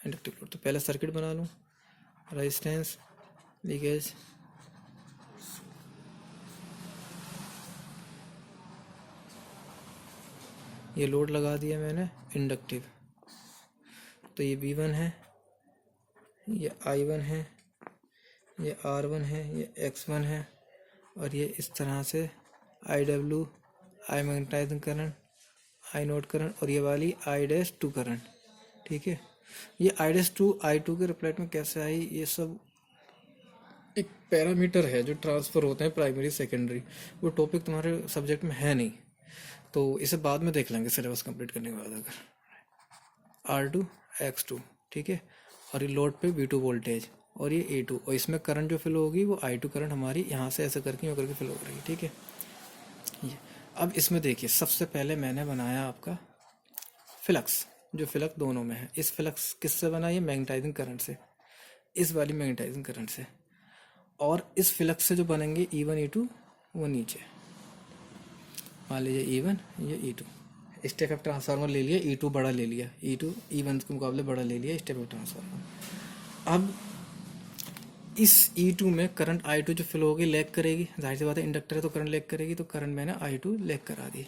इंडक्टिव लोड, तो पहले सर्किट बना लूँ, रेजिस्टेंस, लीकेज, ये लोड लगा दिया मैंने इंडक्टिव, तो ये V1 है, ये I1 है, ये R1 है, ये X1 है, और ये इस तरह से IW, I magnetising current, I naught current, और ये वाली I'2 करंट। ठीक है, ये I'2 I2 के रिफ्लेक्ट में कैसे आई, ये सब एक पैरामीटर है जो ट्रांसफ़र होते हैं प्राइमरी सेकेंडरी, वो टॉपिक तुम्हारे सब्जेक्ट में है नहीं, तो इसे बाद में देख लेंगे सिलेबस कंप्लीट करने के बाद। अगर R2 X2, ठीक है, और ये लोड पे V2 वोल्टेज, और ये A2, और इसमें करंट जो फिल होगी वो I2 करंट हमारी यहाँ से ऐसे करके यूँ करके फिल हो रही है। ठीक है, ये अब इसमें देखिए सबसे पहले मैंने बनाया आपका फ्लक्स, जो फ्लक्स दोनों में है। इस फ्लक्स किससे बना, ये मैग्नेटाइजिंग करंट से, इस वाली मैग्नेटाइजिंग करंट से, और इस फ्लक्स से जो बनेंगे E1 E2 वो नीचे, मान लीजिए E1, ये E2, स्टेप अप ट्रांसफार्मर ले लिया, E2 बड़ा ले लिया, E2 E1 के मुकाबले बड़ा ले लिया स्टेप अप ट्रांसफार्मर। अब इस E2 में करंट I2 जो फ्लो होगी लैग करेगी, जाहिर सी बात है इंडक्टर है तो करंट लैग करेगी, तो करंट मैंने I2 लैग करा दी।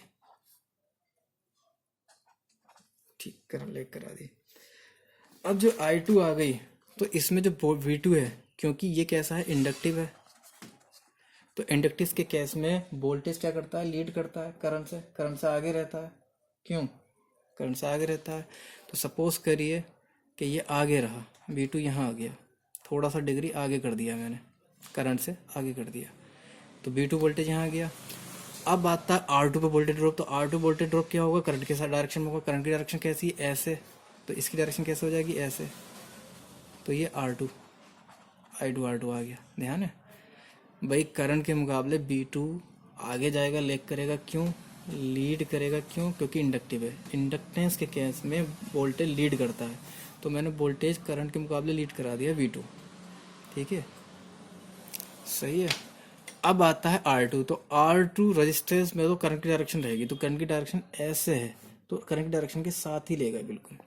ठीक, करंट लैग करा दी। अब जो I2 आ गई तो इसमें जो V2 है, क्योंकि ये कैसा है, इंडक्टिव है, तो इंडक्टिव के केस में वोल्टेज क्या करता है, लीड करता है करंट से आगे रहता है। क्यों, करंट से आगे रहता है, तो सपोज करिए कि ये आगे रहा, V2 यहाँ आ गया, थोड़ा सा डिग्री आगे कर दिया मैंने, करंट से आगे कर दिया, तो V2 वोल्टेज यहाँ आ गया। अब आता है R2 पे वोल्टेज ड्रॉप। तो R2 वोल्टेज ड्रॉप क्या होगा, करंट के साथ डायरेक्शन में होगा। करंट की डायरेक्शन कैसी है, ऐसे, तो इसकी डायरेक्शन कैसे हो जाएगी, ऐसे। तो ये R2 I2 R2 आ गया। ध्यान है भाई, करंट के मुकाबले V2 आगे जाएगा, लेग करेगा, क्यों लीड करेगा, क्यों, क्योंकि इंडक्टिव है। इंडक्टेंस के केस में वोल्टेज लीड करता है, तो मैंने वोल्टेज करंट के मुकाबले लीड करा दिया V2। ठीक है, सही है। अब आता है R2। तो R2 रेजिस्टेंस में तो करंट की डायरेक्शन रहेगी, तो करंट की डायरेक्शन ऐसे है, तो करंट की डायरेक्शन के साथ ही लेगा बिल्कुल।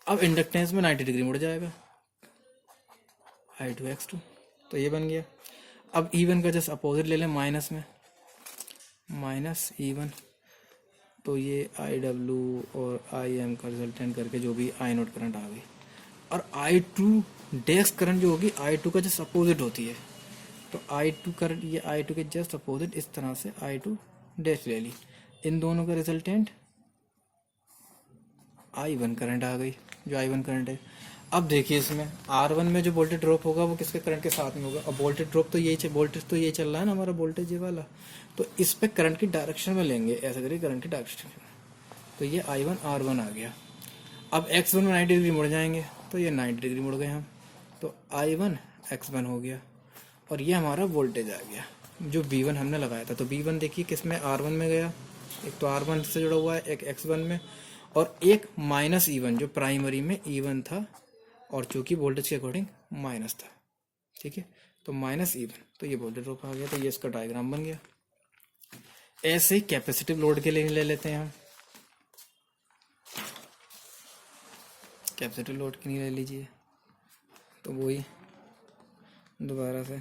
अब इंडक्टेंस में 90 डिग्री मुड़ जाएगा, I2X2। तो ये बन गया। अब E1 का जस्ट अपोजिट ले लें, माइनस में, माइनस E1। तो ये IW और IM का रिजल्टेंट करके जो भी I0 करंट आ गई। और I2 डैश करंट जो होगी I2 का जस्ट अपोजिट होती है। तो I2 करंट, ये I2 के जस्ट अपोजिट इस तरह से I2 डैश ले ली। इन दोनों का रिजल्टेंट I1 करंट आ गई, जो I1 करंट है। अब देखिए इसमें R1 में जो वोल्टेज ड्रॉप होगा वो किसके करंट के साथ में होगा। अब वोल्टेज ड्रॉप तो यही, वोल्टेज तो ये चल रहा है ना हमारा, वोल्टेज ये वाला। तो इस पे करंट की डायरेक्शन में लेंगे, ऐसा करिए करंट की डायरेक्शन में। तो ये I1 R1 आ गया। अब X1 में 90 डिग्री मुड़ जाएंगे, तो ये 90 डिग्री मुड़ गए हम, तो I1 X1 हो गया। और ये हमारा वोल्टेज आ गया जो V1 हमने लगाया था। तो V1 देखिए किस में, R1 में गया, एक तो R1 से जुड़ा हुआ है, एक X1 में, और एक माइनस E1 जो प्राइमरी में E1 था, और चूंकि वोल्टेज के अकॉर्डिंग माइनस था। ठीक है, तो माइनस E1, तो ये वोल्टेज ड्रॉप आ गया। तो ये इसका डायग्राम बन गया। ऐसे ही कैपेसिटिव लोड के लिए ले लेते हैं हम। कैपेसिटिव लोड के लिए ले लीजिए, तो वही दोबारा से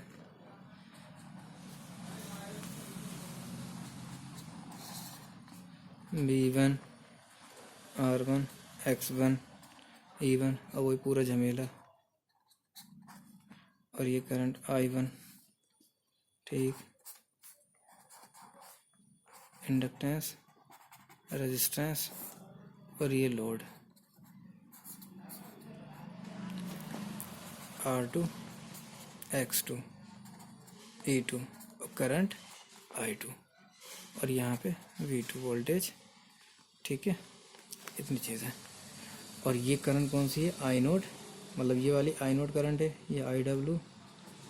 V1 R1 X1 E1, और वही पूरा झमेला। और ये करंट I1, ठीक, इंडक्टेंस, रेजिस्टेंस, और ये लोड R2 X2 E2, और करंट I2, और यहाँ पे V2 वोल्टेज। ठीक है, इतनी चीज़ है। और ये करंट कौन सी है, I0, मतलब ये वाली I0 करंट है, ये IW,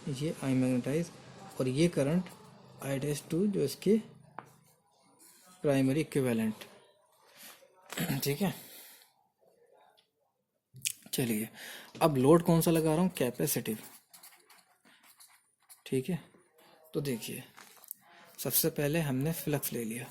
ये I मैग्नेटाइज, और ये करंट I'2 जो इसके प्राइमरी इक्विवेलेंट। ठीक है, चलिए अब लोड कौन सा लगा रहा हूँ, कैपेसिटिव। ठीक है, तो देखिए सबसे पहले हमने फ्लक्स ले लिया।